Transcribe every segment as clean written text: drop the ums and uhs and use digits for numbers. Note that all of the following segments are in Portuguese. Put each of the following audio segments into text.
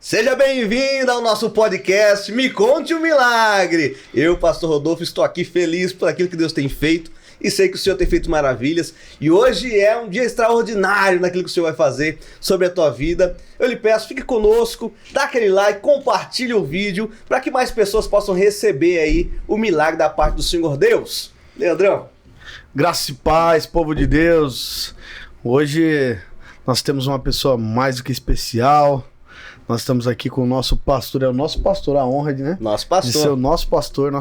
Seja bem-vindo ao nosso podcast Me Conte um Milagre. Eu, Pastor Rodolfo, estou aqui feliz por aquilo que Deus tem feito e sei que o Senhor tem feito maravilhas. E hoje é um dia extraordinário naquilo que o Senhor vai fazer sobre a tua vida. Eu lhe peço, fique conosco, dá aquele like, compartilhe o vídeo para que mais pessoas possam receber aí o milagre da parte do Senhor Deus. Leandrão. Graça e paz, povo de Deus. Hoje nós temos uma pessoa mais do que especial. Nós estamos aqui com o nosso pastor, é o nosso pastor, a honra né? Nosso pastor. De ser o nosso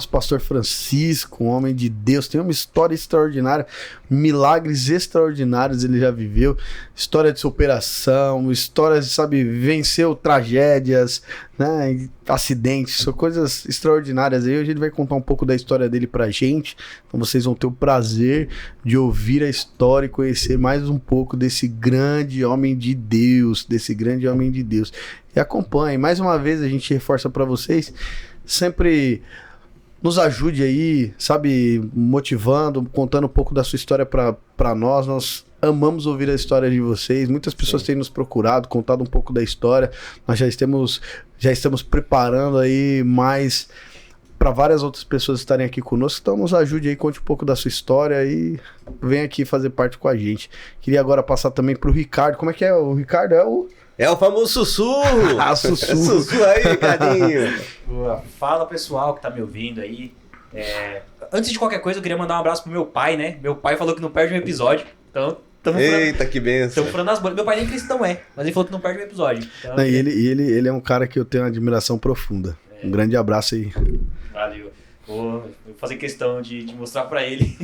pastor Francisco, um homem de Deus. Tem uma história extraordinária, milagres extraordinários ele já viveu. História de superação, histórias, sabe, venceu tragédias, né? Acidentes, são coisas extraordinárias. Aí hoje ele vai contar um pouco da história dele pra gente. Então vocês vão ter o prazer de ouvir a história e conhecer mais um pouco desse grande homem de Deus, E acompanhe. Mais uma vez a gente reforça para vocês, sempre nos ajude aí, sabe, motivando, contando um pouco da sua história para nós. Nós amamos ouvir a história de vocês. Muitas pessoas têm nos procurado, contado um pouco da história. Nós já estamos preparando aí mais para várias outras pessoas estarem aqui conosco. Então nos ajude aí, conte um pouco da sua história e venha aqui fazer parte com a gente. Queria agora passar também pro Ricardo. Como é que é? O Ricardo é o famoso sussurro. Sussurro aí, Ricardinho. Fala, pessoal que tá me ouvindo aí. Antes de qualquer coisa, eu queria mandar um abraço pro meu pai, né? Meu pai falou que não perde um episódio. Então, eita, que benção. Estamos furando as bolhas. Meu pai nem cristão mas ele falou que não perde um episódio. Então, não, ele é um cara que eu tenho uma admiração profunda. Um grande abraço aí. Valeu. Vou fazer questão de mostrar pra ele.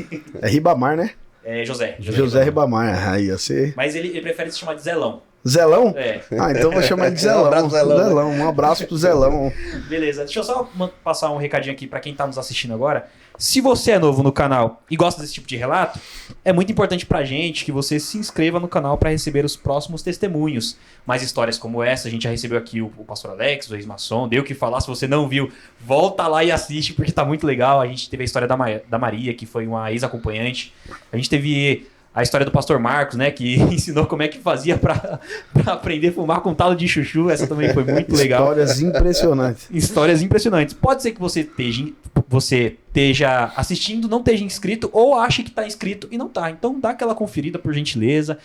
É Ribamar, né? É José Ribamar. Aí, você... Mas ele prefere se chamar de Zelão. Zelão? É. Ah, então eu vou chamar de Zelão. Um abraço pro Zelão. Beleza, deixa eu só passar um recadinho aqui pra quem tá nos assistindo agora. Se você é novo no canal e gosta desse tipo de relato, é muito importante pra gente que você se inscreva no canal para receber os próximos testemunhos. Mais histórias como essa, a gente já recebeu aqui o pastor Alex, o ex-maçom, deu o que falar. Se você não viu, volta lá e assiste porque tá muito legal. A gente teve a história da Maria, que foi uma ex-acompanhante. A gente teve a história do pastor Marcos, né, que ensinou como é que fazia pra aprender a fumar com talo de chuchu. Essa também foi muito legal. Histórias impressionantes. Pode ser que você esteja assistindo, não esteja inscrito, ou ache que está inscrito e não está. Então dá aquela conferida, por gentileza.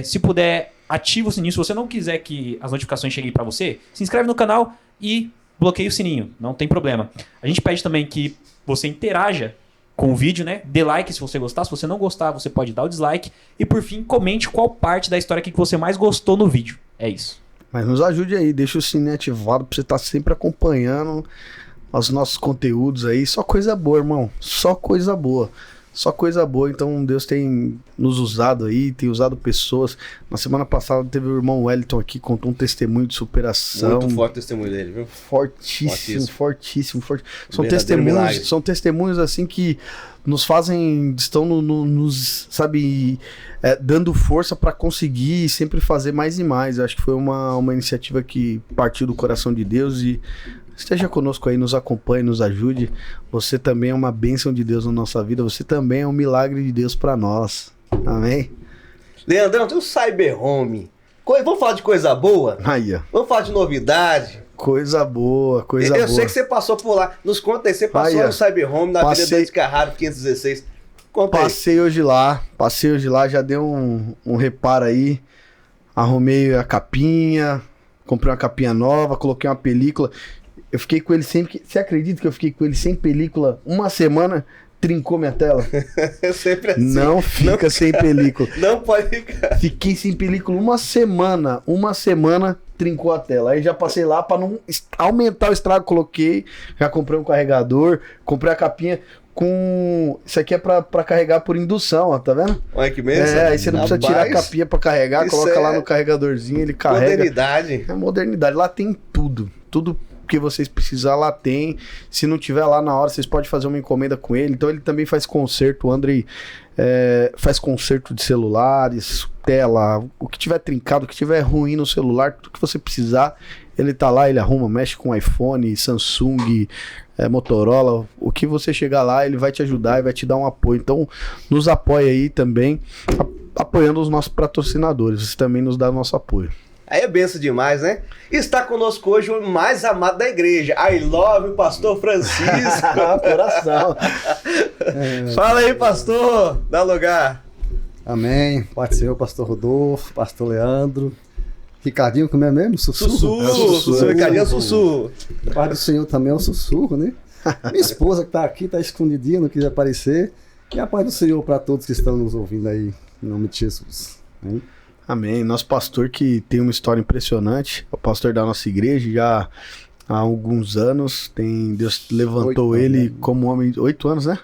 Se puder, ativa o sininho. Se você não quiser que as notificações cheguem para você, se inscreve no canal e bloqueia o sininho. Não tem problema. A gente pede também que você interaja com o vídeo, né? Dê like se você gostar. Se você não gostar, você pode dar o dislike. E por fim, comente qual parte da história que você mais gostou no vídeo. É isso. Mas nos ajude aí, deixa o sininho ativado pra você estar sempre acompanhando os nossos conteúdos aí. Só coisa boa, irmão. Só coisa boa. Então Deus tem nos usado aí, tem usado pessoas. Na semana passada teve o irmão Wellington aqui, contou um testemamunho de superação. Muito forte o testemunho dele, viu? Fortíssimo. São testemunhos assim que nos fazem, estão nos, sabe, dando força para conseguir sempre fazer mais e mais. Eu acho que foi uma iniciativa que partiu do coração de Deus e esteja conosco aí, nos acompanhe, nos ajude. Você também é uma bênção de Deus na nossa vida. Você também é um milagre de Deus para nós. Amém? Leandrão, tem o Cyber Home. Vamos falar de coisa boa? Aí, ó. Vamos falar de novidade? Coisa boa. Eu sei que você passou por lá. Nos conta aí, você passou no Cyber Home, na Avenida Dante Carraro, 516. Conta aí. Passei hoje lá, já dei um reparo aí. Arrumei a capinha, comprei uma capinha nova, coloquei uma película. Eu fiquei com ele sempre... Você acredita que eu fiquei com ele sem película uma semana? Trincou minha tela. É sempre assim. Não fica sem película. Não pode ficar. Fiquei sem película uma semana. Trincou a tela. Aí já passei lá pra não aumentar o estrago. Coloquei, já comprei um carregador, comprei a capinha com... Isso aqui é pra carregar por indução, ó, tá vendo? Olha que mesmo. Aí você não precisa tirar a capinha pra carregar, coloca lá no carregadorzinho, ele carrega. Modernidade. É modernidade. Lá tem tudo que vocês precisar, lá tem. Se não tiver lá na hora, vocês podem fazer uma encomenda com ele. Então ele também faz conserto. O Andrei faz conserto de celulares, tela, o que tiver trincado, o que tiver ruim no celular, tudo que você precisar, ele tá lá, ele arruma, mexe com iPhone, Samsung, Motorola, o que você chegar lá, ele vai te ajudar e vai te dar um apoio. Então nos apoia aí também, apoiando os nossos patrocinadores. Você também nos dá nosso apoio. Aí é benção demais, né? Está conosco hoje o homem mais amado da igreja. I love o pastor Francisco. Coração. Fala aí, pastor. Dá lugar. Amém. Pode ser o pastor Rodolfo, pastor Leandro, Ricardinho, como é mesmo? Sussurro. Sussurro. Ricardinho é sussurro. Pai do Senhor também é o sussurro, né? Minha esposa que tá aqui, tá escondidinha, não quis aparecer. E a paz do Senhor para todos que estão nos ouvindo aí, em nome de Jesus. Hein? Amém. Nosso pastor que tem uma história impressionante, o pastor da nossa igreja já há alguns anos, Deus levantou 8 ele anos. como homem, 8 anos, né?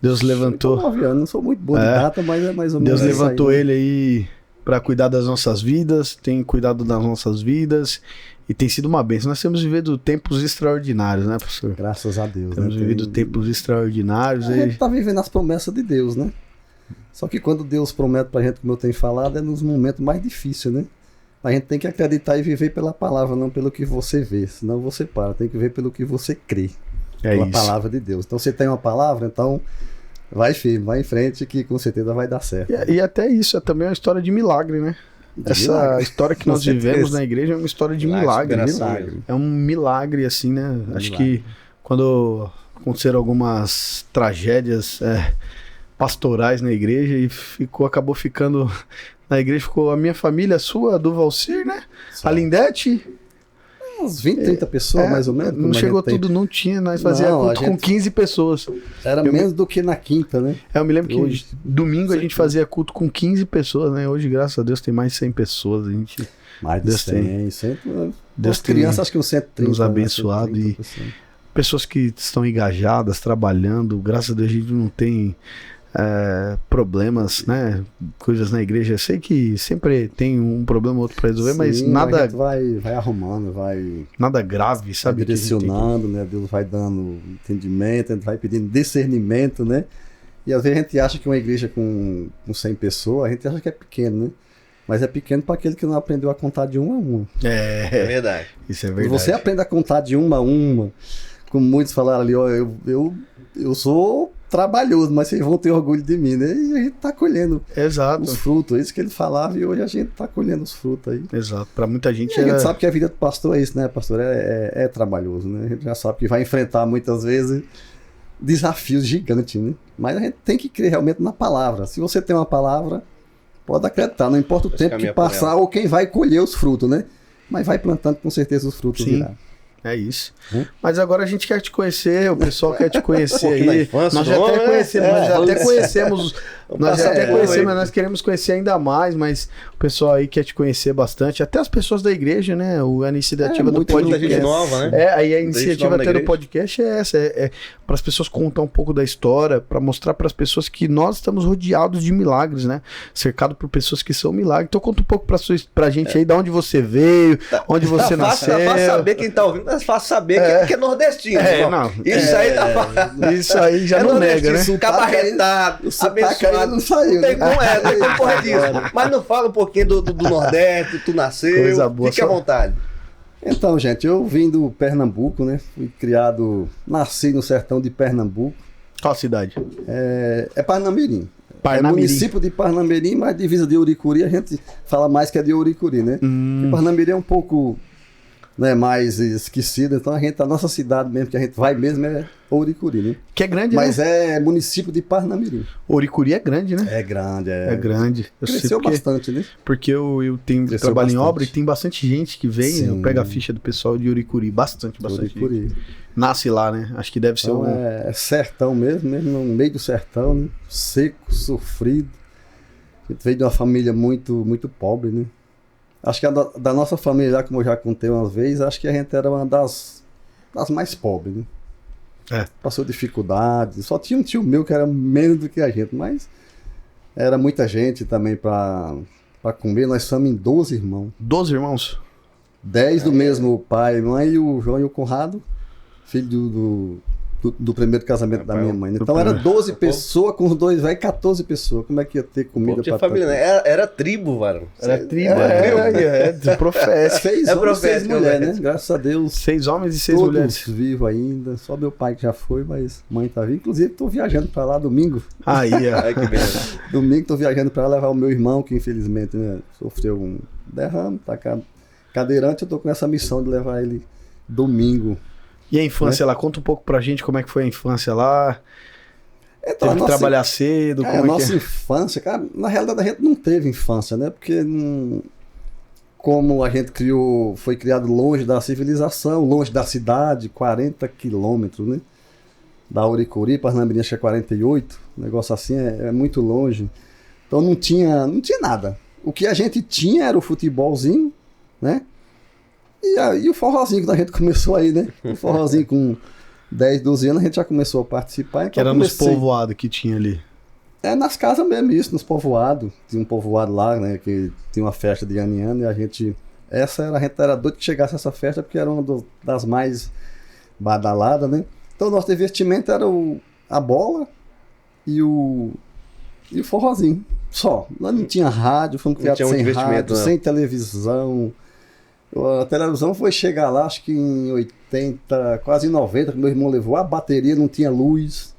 Deus levantou, 9 anos, não sou muito bom de data, mas é mais ou menos Deus isso levantou aí, né? ele aí para cuidar das nossas vidas, tem cuidado das nossas vidas e tem sido uma bênção. Nós temos vivido tempos extraordinários, né, pastor? Graças a Deus. Temos né? vivido tempos extraordinários. A gente tá vivendo as promessas de Deus, né? Só que quando Deus promete pra gente, como eu tenho falado, é nos momentos mais difíceis, né? A gente tem que acreditar e viver pela palavra, não pelo que você vê. Senão você para, tem que viver pelo que você crê. É Pela isso. palavra de Deus. Então você tem uma palavra, então vai firme, vai em frente que com certeza vai dar certo. E até isso, é também uma história de milagre, né? De Essa milagre. história que Com nós vivemos certeza. na igreja é uma história de milagre. superação Milagre. mesmo. É um milagre, assim, né? Acho que quando aconteceram algumas tragédias pastorais na igreja e acabou ficando na igreja, ficou a minha família, a sua, a do Valcir, né? Só. A Lindete. Uns 20, 30 pessoas, mais ou menos. Não como a chegou gente tem. tudo, não tinha, nós fazíamos Não, a culto com gente- 15 pessoas. Era menos do que na quinta, né? Eu me lembro que Hoje, domingo a gente certeza. fazia culto com 15 pessoas, né? Hoje, graças a Deus, tem mais de 100 pessoas. A gente Mais de Deus 100, 100. Deus As crianças, tem acho que uns 130. nos né? abençoado 130%. pessoas que estão engajadas, trabalhando, graças a Deus a gente não tem problemas, né? Coisas na igreja. Eu sei que sempre tem um problema ou outro para resolver, mas Sim, a nada, gente vai arrumando, vai nada grave, sabe? que a gente tem que- direcionando, né? Deus vai dando entendimento, a gente vai pedindo discernimento, né? E às vezes a gente acha que uma igreja com 100 pessoas, a gente acha que é pequeno, né? Mas é pequeno para aquele que não aprendeu a contar de uma a uma. É verdade. Isso é Quando verdade. você aprende a contar de uma a uma, como muitos falaram ali, ó, eu sou trabalhoso, mas vocês vão ter orgulho de mim, né? E a gente tá colhendo Exato, os frutos, é isso que ele falava, e hoje a gente tá colhendo os frutos aí. exato. Para muita gente E a gente era... sabe que a vida do pastor é isso, né, pastor? É trabalhoso, né? A gente já sabe que vai enfrentar muitas vezes desafios gigantes, né? Mas a gente tem que crer realmente na palavra. Se você tem uma palavra, pode acreditar, não importa o Vai tempo caminhar que por passar ou quem vai colher os frutos, né? Mas vai plantando com certeza os frutos Sim. virá. É isso. Hum? Mas agora a gente quer te conhecer, o pessoal quer te conhecer pouquinho da aí. infância Nós do já até homem, né? conhecemos, nós já até conhecemos, nós já passar até por conhecemos, aí. mas nós queremos conhecer ainda mais, mas o pessoal aí quer te conhecer bastante, até as pessoas da igreja, né? A iniciativa do muita Muita podcast. gente nova, né? Aí a gente iniciativa nova na até do igreja. podcast é essa, para as pessoas contar um pouco da história, para mostrar para as pessoas que nós estamos rodeados de milagres, né? Cercado por pessoas que são milagres. Então conta um pouco pra gente aí de onde você veio, onde você Tá fácil, nasceu. tá fácil saber quem tá ouvindo, é fácil saber que é nordestino. ó. Não. Isso aí tá fácil. Isso aí já É não nega, nordestino, né? cabarretado, O sotaque ainda abençoado. não saiu, Não tem né? como, não tem como correr disso. Mas não fala um pouquinho do Nordeste, tu nasceu. Coisa boa, Fique à só- vontade. Então, gente, eu vim do Pernambuco, né? Fui criado, nasci no sertão de Pernambuco. Qual cidade? É Parnamirim. Parnamirim. É município de Parnamirim, mas divisa de Ouricuri, a gente fala mais que é de Ouricuri, né? E Parnamirim é um pouco, né, mais esquecido, então a nossa cidade mesmo, que a gente vai mesmo é Ouricuri, né? Que é grande, Mas né? é município de Parnamirim. Ouricuri é grande, né? É grande, É grande. Eu sei Cresceu porque, bastante, né? porque eu Cresceu trabalho em bastante. obra e tem bastante gente que vem, Sim. eu pego a ficha do pessoal de Ouricuri, bastante gente. Ouricuri. Nasce lá, né? Acho que deve ser Então um... é sertão mesmo no meio do sertão, né? Seco, sofrido. A gente veio de uma família muito, muito pobre, né? Acho que da nossa família, lá, como eu já contei uma vez, acho que a gente era uma das mais pobres, né? Passou dificuldade. Só tinha um tio meu que era menos do que a gente, mas era muita gente também para comer. Nós somos em 12 irmãos. 12 irmãos? 10 do mesmo pai e mãe, e o João e o Conrado, filho do primeiro casamento da minha mãe. Então do era primeiro. 12 pessoas, com os dois velhos, 14 pessoas. Como é que ia ter comida Tinha pra família, né? Era tribo, varão. Era tribo, profeta. 6 É homens e 6 profético, mulheres, né? né? Graças a Deus. 6 homens e 6 Todos mulheres. vivos ainda. Só meu pai que já foi, mas mãe tá viva. Inclusive, tô viajando pra lá domingo. Aí, ó. Ai, que beleza. Domingo tô viajando pra lá levar o meu irmão, que infelizmente, né, sofreu um derrame, tá cadeirante. Eu tô com essa missão de levar ele domingo. E a infância lá? Conta um pouco pra gente como é que foi a infância lá. Então, Teve que trabalhar cedo? a Como é nossa que é? infância, cara, na realidade a gente não teve infância, né? Porque como a gente foi criado longe da civilização, longe da cidade, 40 quilômetros, né? Da Uricuri para Arnambirim, acho que é 48, um negócio assim, é muito longe. Então não tinha nada. O que a gente tinha era o futebolzinho, né? E o forrozinho que a gente começou aí, né? O forrozinho com 10, 12 anos a gente já começou a participar. Então Que era nos povoados que tinha ali. É nas casas mesmo, isso, nos povoados. Tinha um povoado lá, né? Que tinha uma festa de ano em ano e a gente era doido que chegasse essa festa porque era uma das mais badaladas, né? Então o nosso investimento era a bola e o forrozinho. Só. Lá não tinha rádio, fomos criados tinha muito sem investimento, rádio, não. sem televisão. A televisão foi chegar lá, acho que em 80, quase 90, que meu irmão levou. A bateria não tinha luz,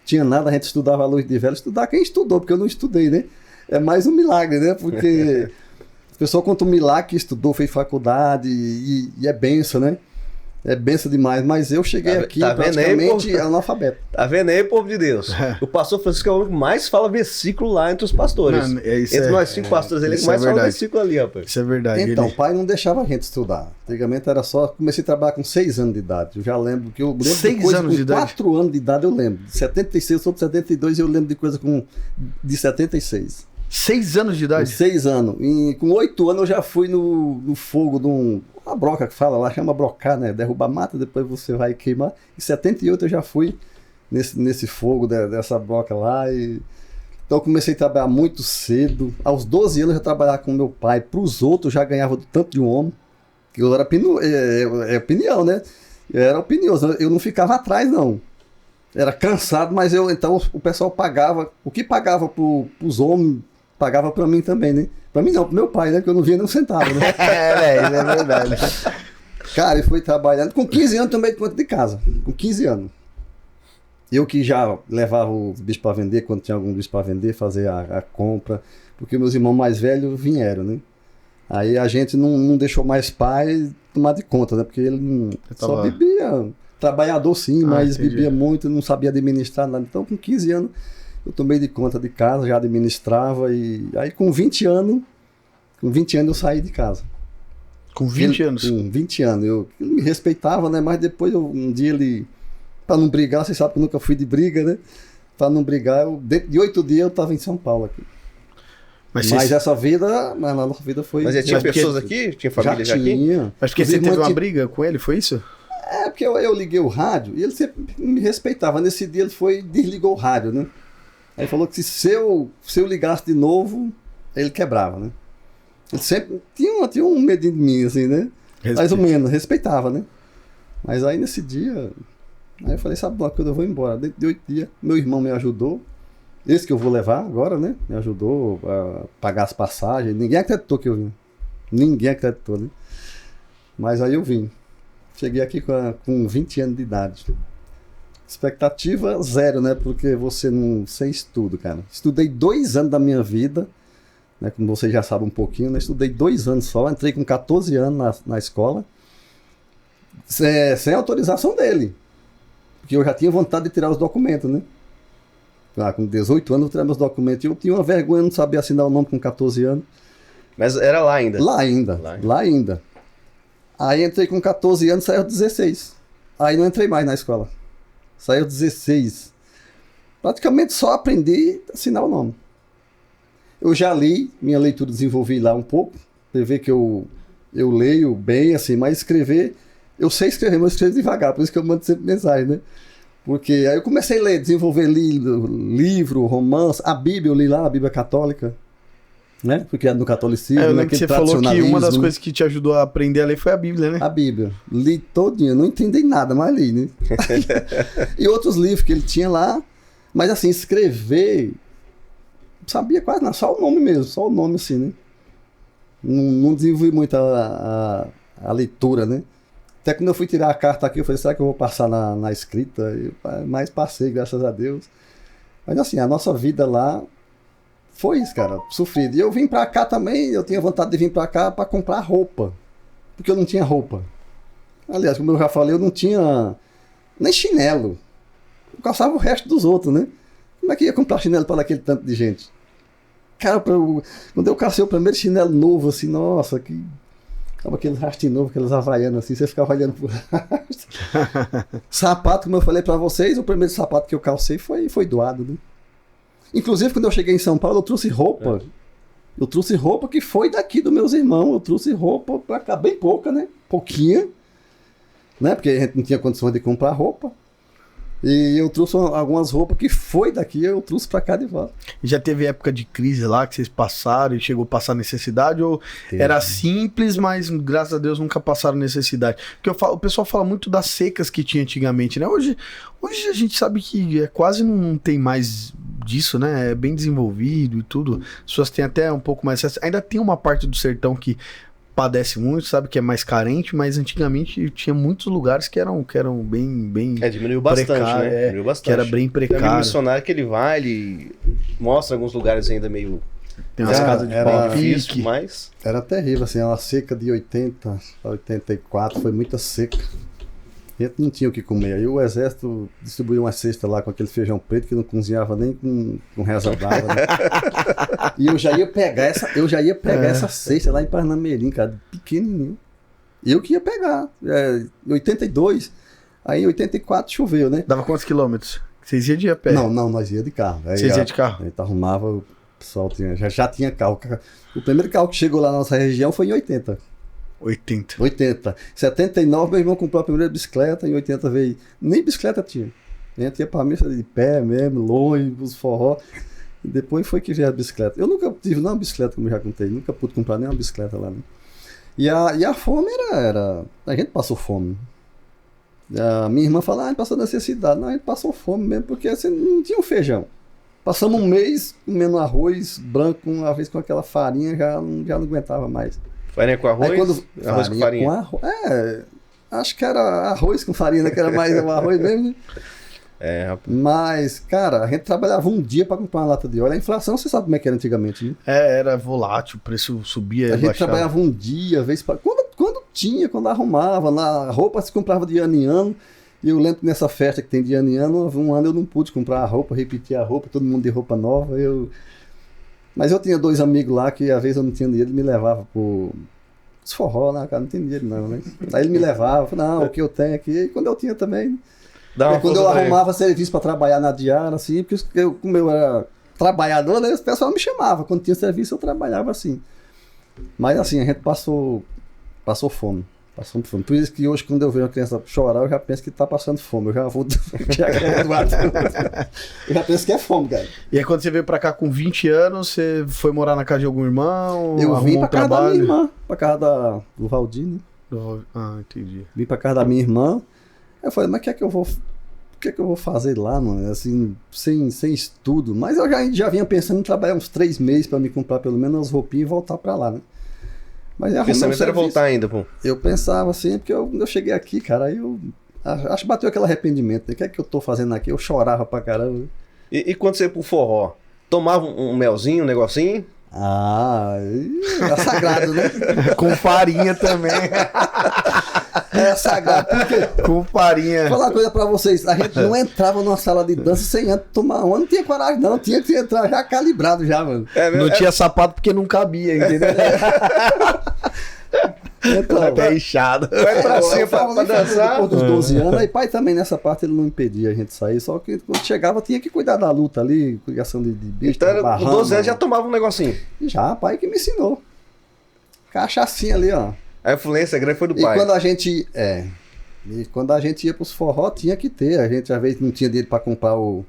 tinha nada, a gente estudava a luz de vela. Estudar quem estudou, porque eu não estudei, né? É mais um milagre, né? Porque a pessoa conta um milagre que estudou, fez faculdade e é benção, né? É benção demais, mas eu cheguei aqui tá vendo aí, praticamente povo? analfabeto. Tá vendo aí, povo de Deus? O pastor Francisco é o único que mais fala versículo lá entre os pastores. Não, Entre nós 5 pastores, ele é que isso é mais fala verdade. versículo ali, rapaz. Isso é verdade. Então, ele... o pai não deixava a gente estudar. Antigamente era só. Comecei a trabalhar com 6 anos de idade. Eu já lembro que eu lembro 6 de coisa anos com de idade? 4 anos de idade, eu lembro. De 76, eu sou de 72 eu lembro de coisa de 76. 6 anos de Com idade? 6 anos. E com 8 anos eu já fui no fogo de uma broca que fala lá, chama brocar, né? Derrubar mata, depois você vai queimar. Em 78 eu já fui nesse fogo dessa broca lá. Então eu comecei a trabalhar muito cedo. Aos 12 anos eu já trabalhava com meu pai. Para os outros eu já ganhava do tanto de um homem. Que eu era opinião, né? Eu era opinioso. Eu não ficava atrás, não. Era cansado, mas então o pessoal pagava. O que pagava para os homens, pagava para mim também, né? Para mim não, pro meu pai, né? Porque eu não via nem um centavo, né? Isso é verdade. Cara, ele foi trabalhando. Com 15 anos tomei conta de casa. Com 15 anos. Eu que já levava os bichos para vender, quando tinha algum bicho para vender, fazer a compra. Porque meus irmãos mais velhos vieram, né? Aí a gente não deixou mais pai tomar de conta, né? Porque ele só bebia. Trabalhador sim, mas entendi. bebia muito, não sabia administrar nada. Então com 15 anos eu tomei de conta de casa, já administrava. E aí com 20 anos eu saí de casa. Com 20 anos? Com 20 anos. Eu me respeitava, né? Mas depois um dia ele... Pra não brigar, vocês sabem que eu nunca fui de briga, né? Pra não brigar, dentro de 8 dias eu tava em São Paulo aqui. Mas a nossa vida foi... Mas já tinha Mas porque- pessoas aqui? Tinha família já aqui? tinha. Acho que você Inclusive, teve uma briga com ele, foi isso? É, porque eu liguei o rádio e ele sempre me respeitava. Nesse dia ele desligou o rádio, né? Aí falou que se eu ligasse de novo, ele quebrava, né? Ele sempre tinha um medinho de mim, assim, né? Mais ou menos, respeitava, né? Mas aí nesse dia, aí eu falei, sabe uma coisa, eu vou embora. Dentro de 8 dias, meu irmão me ajudou. Esse que eu vou levar agora, né? Me ajudou a pagar as passagens. Ninguém acreditou que eu vim. Ninguém acreditou, né? Mas aí eu vim. Cheguei aqui com 20 anos de idade. Expectativa zero, né? Porque você não... Sem estudo, cara. Estudei 2 anos da minha vida, né? Como vocês já sabem um pouquinho, né? Estudei 2 anos só. Entrei com 14 anos na escola. Sem autorização dele. Porque eu já tinha vontade de tirar os documentos, né? Com 18 anos eu tirei meus documentos. Eu tinha uma vergonha, não sabia assinar o nome com 14 anos. Mas era lá ainda? Lá ainda. Aí entrei com 14 anos, saí aos 16. Aí não entrei mais na escola. Saí aos 16. Praticamente só aprendi a assinar o nome. Eu já li, minha leitura desenvolvi lá um pouco. Você vê que eu leio bem, assim, mas escrever... Eu sei escrever, mas eu escrevo devagar, por isso que eu mando sempre mensagem, né? Porque aí eu comecei a ler, desenvolver livro, romance, a Bíblia, eu li lá, a Bíblia católica. né? Fui criado no catolicismo, Eu lembro que naquele você falou que uma das tradicionalismo, coisas que te ajudou a aprender a ler foi a Bíblia, né? a Bíblia. Li todinha, não entendi nada, mas li, né? E outros livros que ele tinha lá, mas assim, escrever, sabia quase nada, só o nome mesmo, só o nome assim, né? Não desenvolvi muito a leitura, né? Até quando eu fui tirar a carta aqui, eu falei, será que eu vou passar na escrita? Mas passei, graças a Deus. Mas assim, a nossa vida lá foi isso, cara, sofrido. E eu vim pra cá também, eu tinha vontade de vir pra cá pra comprar roupa. Porque eu não tinha roupa. Aliás, como eu já falei, eu não tinha nem chinelo. Eu calçava o resto dos outros, né? Como é que ia comprar chinelo para aquele tanto de gente? Cara, quando eu calcei o primeiro chinelo novo, assim, nossa, que... Tava aquele rastinho novo, aqueles havaianos assim, você ficava olhando pro rastro. Sapato, como eu falei pra vocês, o primeiro sapato que eu calcei foi doado, né? Inclusive, quando eu cheguei em São Paulo, eu trouxe roupa. Eu trouxe roupa que foi daqui dos meus irmãos. Eu trouxe roupa pra cá, bem pouca, né? Pouquinha. Né? Porque a gente não tinha condições de comprar roupa. E eu trouxe algumas roupas que foi daqui, eu trouxe pra cá de volta. Já teve época de crise lá que vocês passaram e chegou a passar necessidade? Ou era simples, mas graças a Deus nunca passaram necessidade? Porque o pessoal fala muito das secas que tinha antigamente, né? Hoje a gente sabe que quase não tem mais disso, né? É bem desenvolvido e tudo. As pessoas têm até um pouco mais acesso. Ainda tem uma parte do sertão que padece muito, sabe, que é mais carente, mas antigamente tinha muitos lugares que eram bem diminuiu bastante, precário, né? Diminuiu bastante. Que era bem Tem precário. amigo missionário que ele vai, ele mostra alguns lugares ainda meio... Tem umas casas de era pau difícil, pique. mas... Era terrível, assim, a seca de 80 a 84 foi muita seca. A gente não tinha o que comer. Aí o exército distribuiu uma cesta lá com aquele feijão preto que não cozinhava nem com reza d'água, né? E eu já ia pegar essa cesta lá em Parnamirim, cara, pequenininho. Eu que ia pegar. Em 82, aí em 84 choveu, né? Dava quantos quilômetros? Vocês iam de a pé? Não, nós ia de carro. Aí Vocês iam de carro? A gente arrumava, o pessoal já tinha carro. O primeiro carro que chegou lá na nossa região foi em 80. 80. 79, meu irmão comprou a primeira bicicleta, em 80 veio. Nem bicicleta tinha. A gente ia pra missa de pé mesmo, longe, os forró. E depois foi que veio a bicicleta. Eu nunca tive nenhuma bicicleta, como eu já contei. Nunca pude comprar nenhuma bicicleta lá. Né? E a fome era. A gente passou fome. A minha irmã falou, a gente passou necessidade. Não, a gente passou fome mesmo, porque assim, não tinha um feijão. Passamos um mês comendo arroz branco, uma vez com aquela farinha, já não aguentava mais. Farinha com arroz? Arroz com farinha. Acho que era arroz com farinha, né? Que era mais o arroz mesmo, né? Rapaz. Mas, cara, a gente trabalhava um dia para comprar uma lata de óleo. A inflação, você sabe como é que era antigamente, né? Era volátil, o preço subia. A gente trabalhava um dia, vez para quando arrumava, na roupa se comprava de ano em ano. E eu lembro que nessa festa que tem de ano em ano, um ano eu não pude comprar a roupa, repetir a roupa, todo mundo de roupa nova. Mas eu tinha 2 amigos lá que às vezes eu não tinha dinheiro, ele me levava pro forró, né, cara, não tem dinheiro não, né? Aí ele me levava, falava, não, o que eu tenho aqui, e quando eu tinha também. Quando eu arrumava serviço para trabalhar na diária, assim, porque como eu era trabalhador, né, o pessoal me chamava, quando tinha serviço eu trabalhava assim. Mas assim, a gente passou fome. Passando fome. Por isso que hoje, quando eu vejo uma criança chorar, eu já penso que tá passando fome. Eu já vou. Eu já penso que é fome, cara. E aí, quando você veio pra cá com 20 anos, você foi morar na casa de algum irmão? Eu vim pra casa da minha irmã, pra casa do Valdir, né? Entendi. Vim pra casa da minha irmã. Eu falei, mas o que é que eu vou fazer lá, mano? Assim, sem estudo. Mas eu já vinha pensando em trabalhar uns 3 meses pra me comprar pelo menos umas roupinhas e voltar pra lá, né? Mas o pensamento era voltar ainda, pô. Eu pensava assim, porque quando eu cheguei aqui, cara, aí eu acho que bateu aquele arrependimento. Né? O que é que eu tô fazendo aqui? Eu chorava pra caramba. E quando você ia pro forró, tomava um melzinho, um negocinho? É sagrado, né? Com farinha também. É sagrado. Porque, com farinha. vou falar uma coisa pra vocês. A gente não entrava numa sala de dança sem antes tomar uma. Não tinha coragem, não. Tinha que entrar já calibrado, já, mano. Não tinha sapato porque não cabia, entendeu? Então, pé inchado. Vai pra cima pra dançar. Depois dos 12 anos, aí pai também nessa parte ele não impedia a gente sair, só que quando chegava tinha que cuidar da luta ali, criação de bicho. Então, com 12 anos já tomava um negocinho. Já, pai que me ensinou. Cachaçinha ali, ó. A influência grande foi do pai. E quando a gente ia pros forró, tinha que ter. A gente às vezes não tinha dinheiro pra comprar o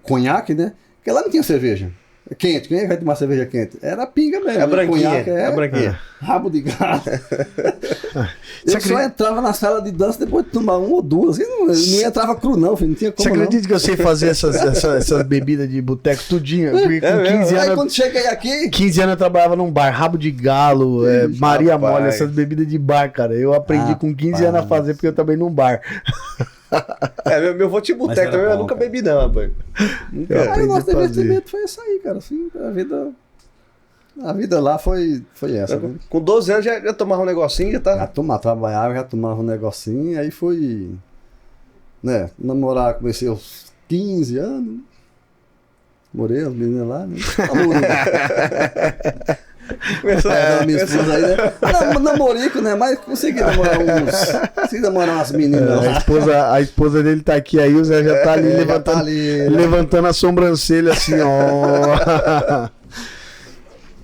conhaque, né? Porque lá não tinha cerveja. Quente, quem é que vai tomar cerveja quente? Era pinga mesmo. É a branquinha, Conhaque, é a branquinha. Rabo de galo. Você Eu só entrava na sala de dança depois de tomar uma ou duas. Eu não entrava cru, não, filho. Não tinha como. Você acredita que eu sei fazer essas bebidas de boteco tudinho? Porque com 15 Aí anos. quando cheguei aqui. 15 anos eu trabalhava num bar, rabo de galo, Maria rapaz. Mole, essas bebidas de bar, cara. Eu aprendi com 15 anos a fazer porque eu também num bar. Meu avô tinha boteco era também, eu bom, nunca cara. bebi não, rapaz. Eu Aí o aprendi nosso a fazer. divertimento foi isso aí, cara. Assim, a vida lá foi essa. Né? Com 12 anos já tomava um negocinho, já Já tá... trabalhava, já tomava um negocinho, aí fui, né, namorar, comecei aos 15 anos, morei as meninas lá, né, Começou, a minha esposa aí, né, namorico, né, mas consegui namorar umas meninas lá. A esposa dele tá aqui aí, o Zé já tá ali Já levantando, tá ali, né? levantando a sobrancelha assim, ó.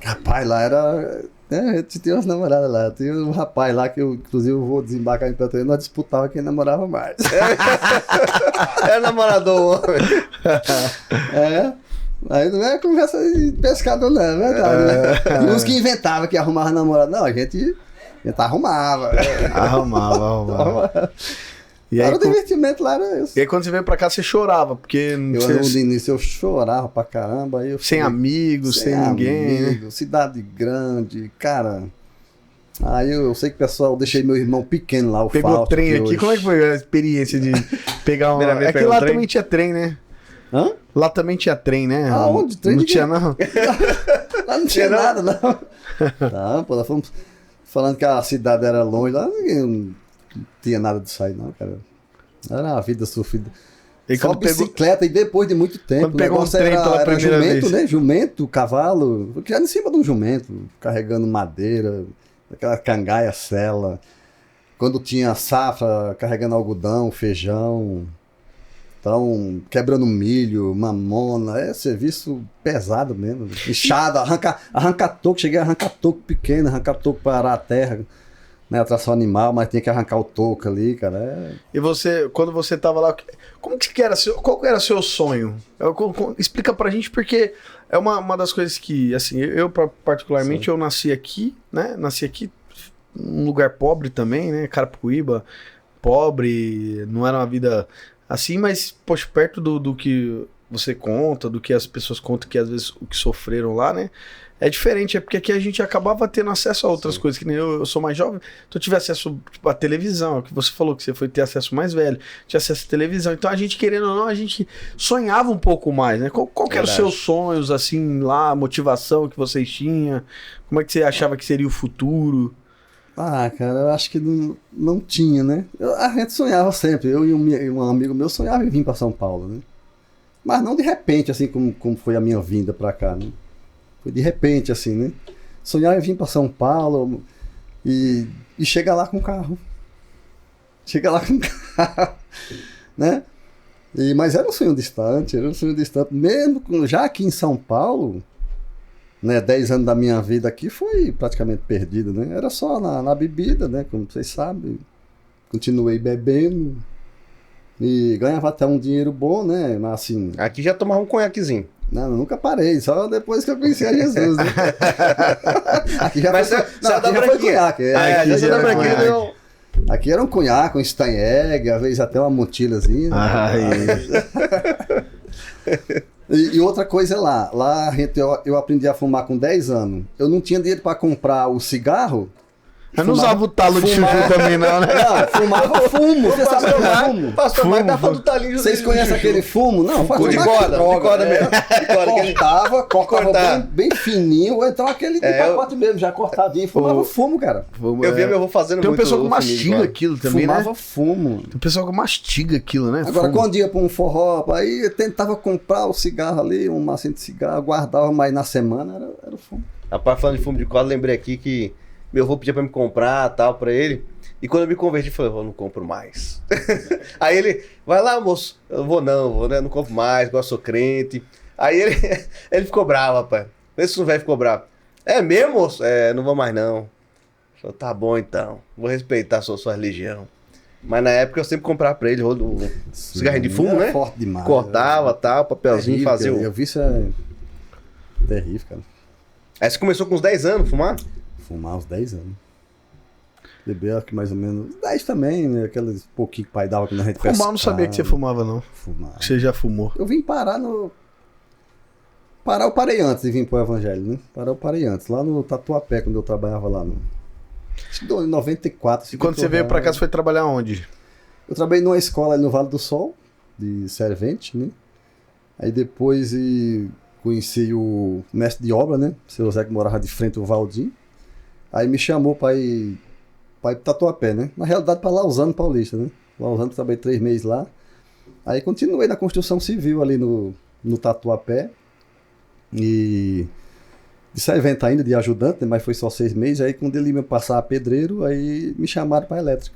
Rapaz, lá era, a gente tinha umas namoradas lá, tinha um rapaz lá que eu, inclusive, eu vou desembarcar em Petrolina, nós disputava quem namorava mais. Era namorador, homem. Aí não é conversa de pescador, não, é verdade, né? E uns que inventavam que arrumava namorado. Não, a gente arrumava. Arrumava. E aí, Era o divertimento lá, era isso. e aí quando você veio pra cá, você chorava, porque No início eu chorava pra caramba. Aí eu sem fui- amigos, sem ninguém, né? amigo, cidade grande, cara. Aí eu sei que o pessoal, eu deixei meu irmão pequeno lá, o Pegou Fausto, trem que aqui, hoje- como é que foi a experiência de pegar uma... Primeira vez É que pegou lá trem? também tinha trem, né? Hã? Lá também tinha trem, né? Aonde? Trem Não de tinha, quê? não. Lá não tinha Não? nada, não. Não, pô, nós fomos falando que a cidade era longe, lá não tinha nada disso aí, não, cara. Era uma vida sofrida. E Só quando pegou... bicicleta e depois de muito tempo. Quando pegou um negócio trem pela era primeira jumento, vez. né? Jumento, cavalo. Porque era em cima de um jumento, carregando madeira, aquela cangaia, sela. Quando tinha safra, carregando algodão, feijão. Então, quebrando milho, mamona. É serviço pesado mesmo. Inchada, arranca toco. Cheguei a arrancar toco pequeno, arrancar toco para arar a terra. Né, atração animal, mas tinha que arrancar o toco ali, cara. E você, quando você tava lá, como que era qual que era seu sonho? Explica pra gente, porque é uma das coisas que, assim, eu particularmente, Sim. eu nasci aqui, né? Nasci aqui num lugar pobre também, né? Carapicuíba, pobre, não era uma vida assim, mas, poxa, perto do que você conta, do que as pessoas contam, que às vezes o que sofreram lá, né? É diferente, é porque aqui a gente acabava tendo acesso a outras coisas, que nem eu sou mais jovem, então eu tive acesso tipo, à televisão, que você falou que você foi ter acesso mais velho, tinha acesso à televisão, então a gente, querendo ou não, a gente sonhava um pouco mais, né? Qual que eram os seus sonhos, assim, lá, a motivação que vocês tinham, como é que você achava que seria o futuro? Ah, cara, eu acho que não tinha, né? A gente sonhava sempre, eu e um amigo meu sonhava em vir para São Paulo, né? Mas não de repente, assim como foi a minha vinda para cá, né? Foi de repente, assim, né? Sonhava em vir para São Paulo e chegar lá com carro. Chegar lá com carro, né? Mas era um sonho distante, mesmo já aqui em São Paulo, né? 10 anos da minha vida aqui foi praticamente perdido, né? Era só na bebida, né? Como vocês sabem, continuei bebendo e ganhava até um dinheiro bom, né? Mas assim... Aqui já tomava um conhaquezinho. Não, eu nunca parei, só depois que eu conheci a Jesus, né? Aqui já Mas foi, você é da aqui já foi branquinha. cunhaque. Aqui já já da era branquinha, conhaque. deu... Aqui era um cunhaque, um Steinegg, às vezes até uma motilazinha. E outra coisa é lá eu aprendi a fumar com 10 anos. Eu não tinha dinheiro para comprar o cigarro. Eu não usava o talo de chuchu também, não, né? Não, fumava fumo. Você sabe o que é fumo? Pastor Marcos tá falando do talinho. Vocês conhecem aquele fumo? Não, faz de corda mesmo. Cortava bem fininho, ou então aquele de pacote mesmo, já cortadinho. Fumava fumo, cara. Eu vi meu avô fazendo Tem um muito pessoal que fumigo, mastiga mano. aquilo também, Fumava né? fumo. Tem um pessoal que mastiga aquilo, né? Agora, Fumo. quando ia pra um forró, aí eu tentava comprar o cigarro ali, um macinho de cigarro, guardava, mas na semana era o fumo. Rapaz, falando de fumo de corda, lembrei aqui que meu avô pedia pra me comprar, tal, pra ele. E quando eu me converti, eu falei, eu não compro mais. Aí ele, vai lá, moço. Eu vou, né? Não compro mais, igual eu sou crente. Aí ele ficou bravo, rapaz. Esse velho ficou bravo. É mesmo, moço? É, não vou mais não. Eu falei, tá bom então, vou respeitar a sua religião. Mas na época eu sempre comprava pra ele cigarrinho de fumo, Era né? forte demais. Cortava, tal, papelzinho, Terrível, fazia o... Eu vi isso terrível, cara. Aí você começou com uns 10 anos a fumar? Fumar aos 10 anos. Beber que mais ou menos 10 também, né? Aqueles pouquinho que o pai dava quando a gente Fumar, eu não sabia que você fumava, não. Fumar. Você já fumou. Eu vim parar no... Parar eu parei antes de vir pro Evangelho, né? Parar eu parei antes, lá no Tatuapé, quando eu trabalhava lá no... Acho que em 94. E quando você veio pra cá, você foi trabalhar onde? Eu trabalhei numa escola ali no Vale do Sol, de servente, né? Aí depois conheci o mestre de obra, né? O seu Zé, que morava de frente, o Valdir. Aí me chamou pra ir pro Tatuapé, né? Na realidade, pra Lausanne Paulista, né? Lausanne, trabalhei 3 meses lá. Aí continuei na construção civil ali no Tatuapé. E de servente ainda, de ajudante, né? Mas foi só 6 meses. Aí quando ele me passar a pedreiro, aí me chamaram pra elétrica.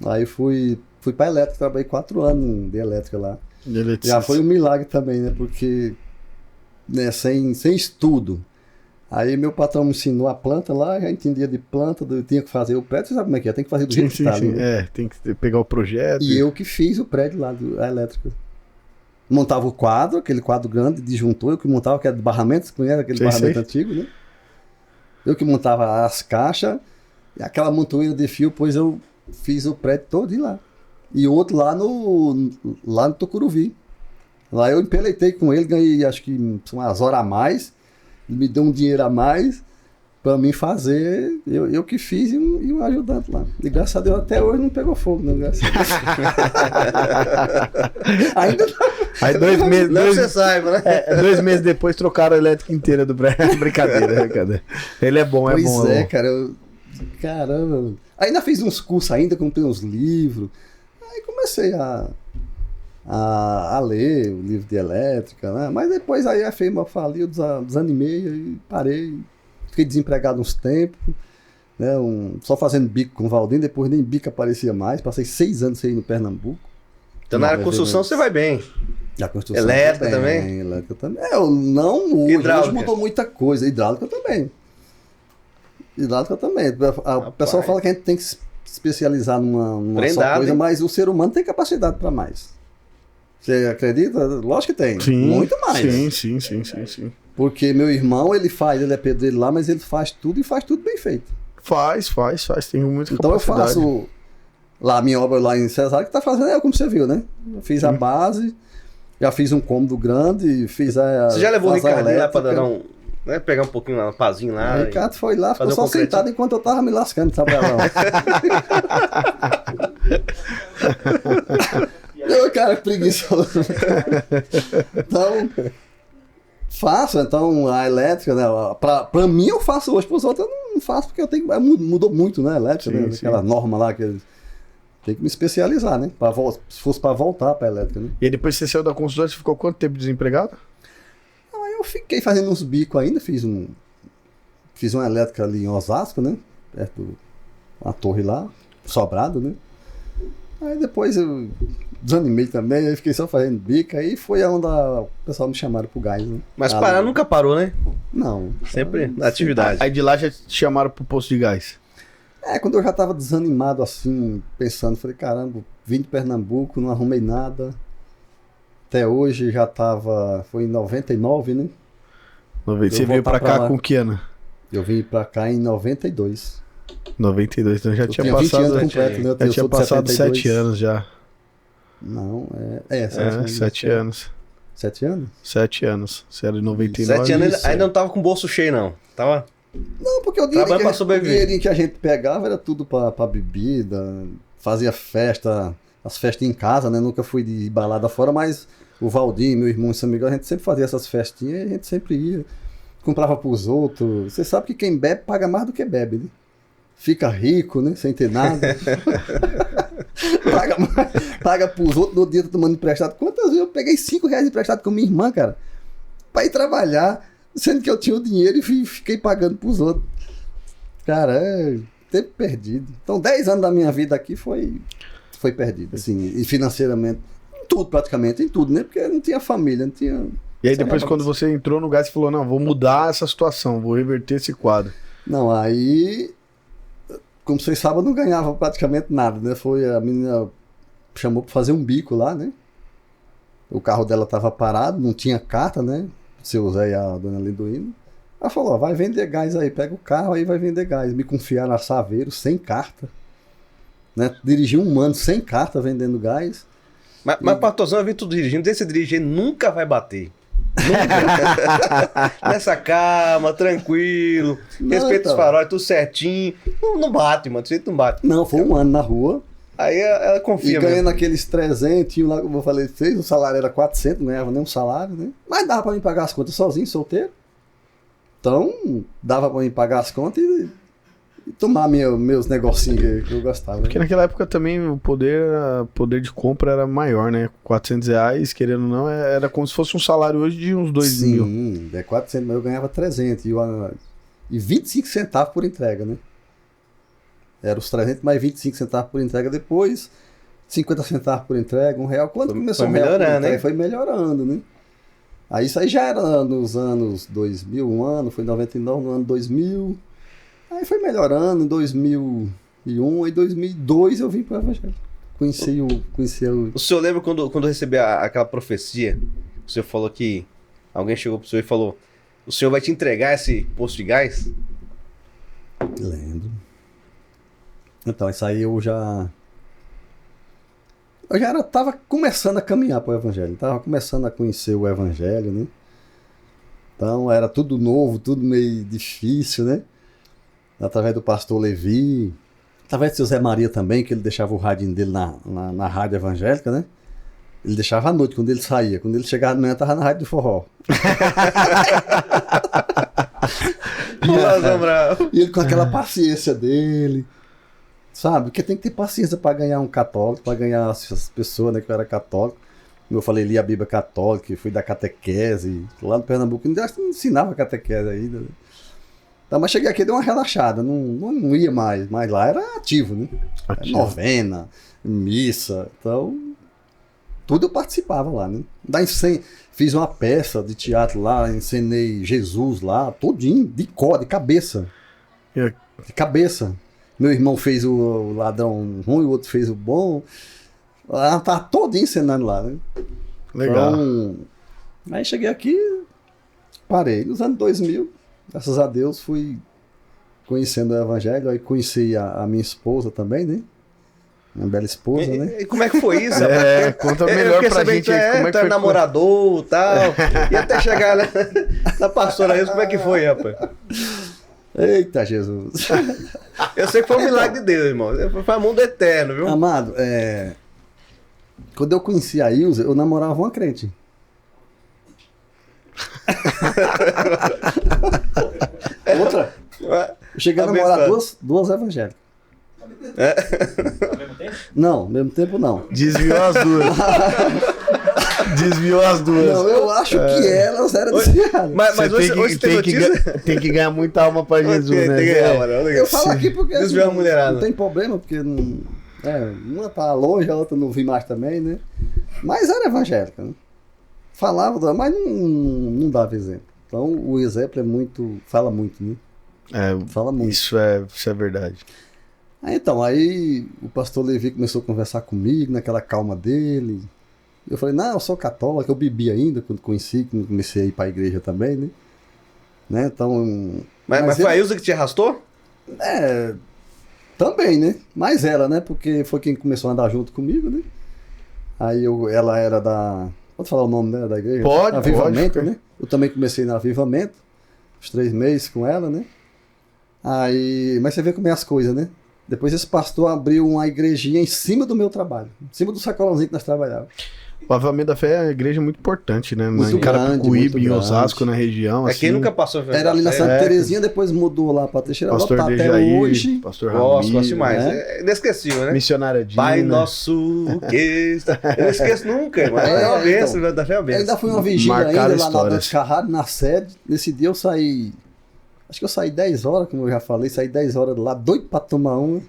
Aí fui pra elétrica, trabalhei 4 anos de elétrica lá. Já foi um milagre também, né? Porque né, sem estudo. Aí meu patrão me ensinou a planta lá, já entendia de planta, eu tinha que fazer o prédio, você sabe como é que é? Tem que fazer do jeito que tá ali. Né? É, tem que pegar o projeto. E eu que fiz o prédio lá, a elétrica. Montava o quadro, aquele quadro grande, disjuntor, eu que montava, que era de barramento, você conhece aquele barramento antigo, né? Eu que montava as caixas, e aquela montoeira de fio, pois eu fiz o prédio todo lá. E outro lá no Tucuruvi. Lá eu empeleitei com ele, ganhei acho que umas horas a mais, ele me deu um dinheiro a mais pra mim fazer, eu que fiz e um ajudante lá. E graças a Deus até hoje não pegou fogo, né? Graças a Deus. Ainda não. Aí 2 meses. Não que você saiba, né? 2 meses depois trocaram a elétrica inteira do prédio. Brincadeira. Ele é bom, pois bom. É, cara. Caramba. Ainda fiz uns cursos ainda, comprei uns livros. Aí comecei a ler o livro de elétrica, né? Mas depois aí a firma faliu, desanimei e parei. Fiquei desempregado uns tempos, né? Só fazendo bico com o Valdinho, depois nem bico aparecia mais. Passei 6 anos sem ir no Pernambuco. Então na área de construção você vai bem. A construção elétrica também? Elétrica também. Eu não hoje. Hidráulica. Hoje mudou muita coisa. Hidráulica também. O pessoal fala que a gente tem que se especializar numa só coisa, mas o ser humano tem capacidade para mais. Você acredita? Lógico que tem. Sim, muito mais. Sim. Porque meu irmão, ele é pedreiro lá, mas ele faz tudo e faz tudo bem feito. Faz. Tem muita então capacidade. Então eu faço lá a minha obra lá em Cesário, que tá fazendo como você viu, né? Eu fiz a base, já fiz um cômodo grande, fiz a... Você já levou o Ricardinho lá pra dar né, pegar um pouquinho lá, um pazinho lá. O Ricardo foi lá, ficou só sentado enquanto eu tava me lascando, trabalhando. Eu, cara, preguiçoso. Então, faço, a elétrica, né? Pra mim eu faço hoje, pros outros eu não faço, porque eu tenho. Mudou muito, né? A elétrica, né? Aquela norma lá que tem que me especializar, né? Se fosse pra voltar pra elétrica, né? E aí depois você saiu da consultoria, você ficou quanto tempo desempregado? Aí eu fiquei fazendo uns bicos ainda, fiz uma elétrica ali em Osasco, né? Perto uma torre lá, Sobrado, né? Aí depois eu desanimei também, aí fiquei só fazendo bico, aí foi onde o pessoal me chamaram pro gás, né? Mas parar nunca parou, né? Não. Sempre na atividade. Aí de lá já te chamaram pro posto de gás. Quando eu já tava desanimado assim, pensando, falei, caramba, vim de Pernambuco, não arrumei nada. Até hoje já tava, foi em 99, né? Você veio pra cá com que ano? Eu vim pra cá em 92. 92, então já tinha passado 20 anos completo, né? Já tinha passado 7 anos já. Não, 7 anos. 7 anos? 7 anos. Você era de 99. 7 anos ainda não tava com o bolso cheio, não. Tava... Não, porque o dinheirinho que a gente pegava era tudo pra bebida, fazia festa, as festas em casa, né? Nunca fui de balada fora, mas o Valdir, meu irmão e seu amigo, a gente sempre fazia essas festinhas e a gente sempre ia. Comprava pros outros. Você sabe que quem bebe paga mais do que bebe, né? Fica rico, né? Sem ter nada. paga pros outros, no dia tomando emprestado. Quantas vezes eu peguei R$5 emprestado com minha irmã, cara? Pra ir trabalhar, sendo que eu tinha o dinheiro e fiquei pagando pros outros. Cara, tempo perdido. Então 10 anos da minha vida aqui foi perdido, assim, e financeiramente. Em tudo, praticamente, em tudo, né? Porque não tinha família, não tinha... E aí depois quando você entrou no gás, você falou, não, vou mudar essa situação, vou reverter esse quadro. Não, aí... Como vocês sabem, eu não ganhava praticamente nada, né? A menina chamou para fazer um bico lá, né? O carro dela estava parado, não tinha carta, né? seu Zé e a dona Liduína. Ela falou, ó, vai vender gás aí, pega o carro aí vai vender gás. Me confiaram a Saveiro, sem carta. Né? Dirigi um ano sem carta vendendo gás. Mas pastorzão, eu vi tu dirigindo, esse dirigir nunca vai bater. Nunca. Nessa calma, tranquilo, respeita os faróis, tudo certinho. Não bate, mano, desse jeito não bate. Não, foi um ano na rua. Aí ela confia E ganhando mesmo. aqueles 300, tinha lá, como eu falei, fez, o salário era 400, não ganhava nem um salário, né? Mas dava pra mim pagar as contas sozinho, solteiro. Então, dava pra mim pagar as contas e tomar meus negocinhos que eu gostava. Porque Né? naquela época também o poder de compra era maior, né? R$400, querendo ou não, era como se fosse um salário hoje de uns 2 mil. Sim, 400, mas eu ganhava 300 e 25 centavos por entrega, né? Era os 300 mais 25 centavos por entrega depois, 50 centavos por entrega, R$1. Quando começou foi R$1 por melhorando, entrega, hein? foi melhorando, né? Aí isso aí já era nos anos 2000, um ano, foi em 99, no ano 2000. Aí foi melhorando, em 2001, em 2002 eu vim para o Evangelho. Conheci o... O senhor lembra quando recebeu aquela profecia? O senhor falou que alguém chegou pro senhor e falou: o senhor vai te entregar esse posto de gás? Lembro. Então, isso aí eu já tava começando a caminhar para o Evangelho. Tava começando a conhecer o Evangelho, né? Então era tudo novo, tudo meio difícil, né? Através do pastor Levi, através do seu Zé Maria também, que ele deixava o radinho dele na rádio evangélica, né? Ele deixava à noite, quando ele saía. Quando ele chegava de manhã, tava na rádio do forró. E ele com aquela paciência dele, sabe? Porque tem que ter paciência para ganhar um católico, para ganhar as pessoas, né? Que eu era católico. Como eu falei, li a Bíblia católica, fui da catequese. Lá no Pernambuco, não ensinava catequese ainda, né? Então, mas cheguei aqui e dei uma relaxada, não ia mais, mas lá era ativo, né? Ativo. Novena, missa, então tudo eu participava lá, né? Fiz uma peça de teatro lá, encenei Jesus lá, todinho, de cor, de cabeça. É. De cabeça. Meu irmão fez o ladrão ruim, o outro fez o bom. Ela tá todinho encenando lá, né? Legal. Então, aí cheguei aqui, parei. Nos anos 2000, graças a Deus, fui conhecendo o Evangelho, aí conheci a minha esposa também, né? Minha bela esposa, né? E como é que foi isso? Conta Eu melhor fiquei pra sabendo gente que aí como é que tu é foi. namorador e tal. E até chegar na pastora aí, como é que foi, rapaz? Eita, Jesus! Eu sei que foi um milagre de Deus, irmão. Foi a mão do eterno, viu? Amado, quando eu conheci a Ilza, eu namorava uma crente. Outra. Eu cheguei a namorar duas evangélicas. Ao mesmo tempo? Não, ao mesmo tempo não. Desviou as duas. Desviou as duas. Não, eu acho que elas eram desviadas. Mas Você hoje tem notícia? tem que ganhar muita alma pra Jesus, Tem né? que ganhar, mano. Eu falo aqui porque Desviou a mulherada. não tem problema, porque uma tá longe, a outra não vi mais também, né? Mas era evangélica, né? Falava, mas não dava exemplo. Então o exemplo fala muito, né? Fala muito. Isso é verdade. Aí o pastor Levi começou a conversar comigo, naquela calma dele. Eu falei, não, eu sou católico, eu bebi ainda quando conheci, quando comecei a ir pra igreja também, né? Então... Mas foi a Ilza que te arrastou? Também, né? Mas ela, né? Porque foi quem começou a andar junto comigo, né? Aí ela era da... Pode falar o nome dela da igreja? Pode, Avivamento, pode. né? Eu também comecei no Avivamento, uns 3 meses com ela, né? Mas você vê como é as coisas, né? Depois esse pastor abriu uma igrejinha em cima do meu trabalho, em cima do sacolãozinho que nós trabalhávamos. O Avivamento da Fé é uma igreja muito importante, né? Muito Em Carapicuíba, grande, em muito Osasco, grande. na região. É quem nunca passou. Era ali na Santa Terezinha, depois mudou lá pra Teixeira, Pastor tá até Dejair, hoje. Pastor Gosto Ramiro, demais. né? É inesquecível, né? Missionária Dina. Pai nosso, que está... Eu não esqueço nunca, irmão. É uma benção, então. da fé é uma benção. Ainda foi uma vigília Marcaram ainda lá na histórias. Dante Carrado, na sede. Nesse dia eu saí... Acho que eu saí 10 horas, como eu já falei. Saí 10 horas de lá, doido pra tomar uma.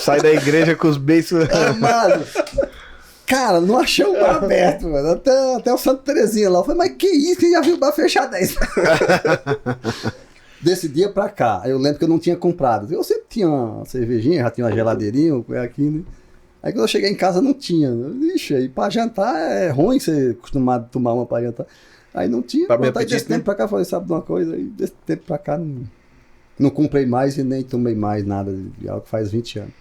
Sai da igreja com os beiços. Amado! Cara, não achei o bar aberto, mano. Até o Santa Terezinha lá. Eu falei, mas que isso? Quem já viu o bar fechar 10? Desse dia pra cá, eu lembro que eu não tinha comprado. Eu sempre tinha uma cervejinha, já tinha uma geladeirinha aqui, né? Aí quando eu cheguei em casa não tinha. Ixi, aí pra jantar é ruim você acostumado a tomar uma pra jantar. Aí não tinha. Pra abrir Aí apetite, desse tempo pra cá, eu falei, sabe de uma coisa? Aí desse tempo pra cá não comprei mais e nem tomei mais nada de álcool faz 20 anos.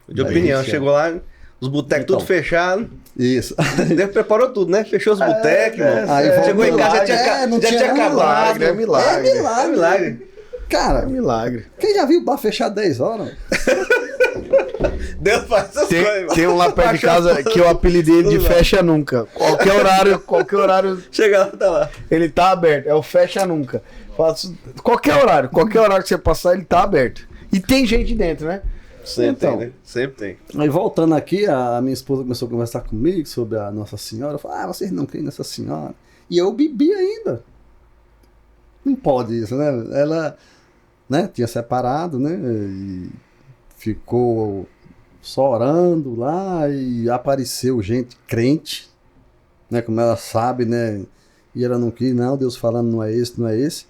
De opinião, chegou lá, os botecos Então. tudo fechados. Isso. Deus preparou tudo, né? Fechou os botecos, irmão. Aí Chegou em casa, não já tinha acabado. milagre, é milagre. É milagre. Cara, É milagre. quem já viu o bar fechar 10 horas? Deus faz essas coisas. Tem um lá perto de casa que eu apelidei ele de Tudo lá. fecha nunca. Qualquer horário Chega lá, tá lá. ele tá aberto. É o fecha nunca. Faço, qualquer horário que você passar, ele tá aberto. E tem gente dentro, né? Sempre Então. tem, né? Sempre tem. Aí voltando aqui, a minha esposa começou a conversar comigo sobre a Nossa Senhora. Eu falei, vocês não creem nessa senhora? E eu bebi ainda. Não pode isso, né? Ela, né, tinha separado, né? E ficou só orando lá e apareceu gente crente, né? Como ela sabe, né? E ela não quis, não, Deus falando não é esse, não é esse.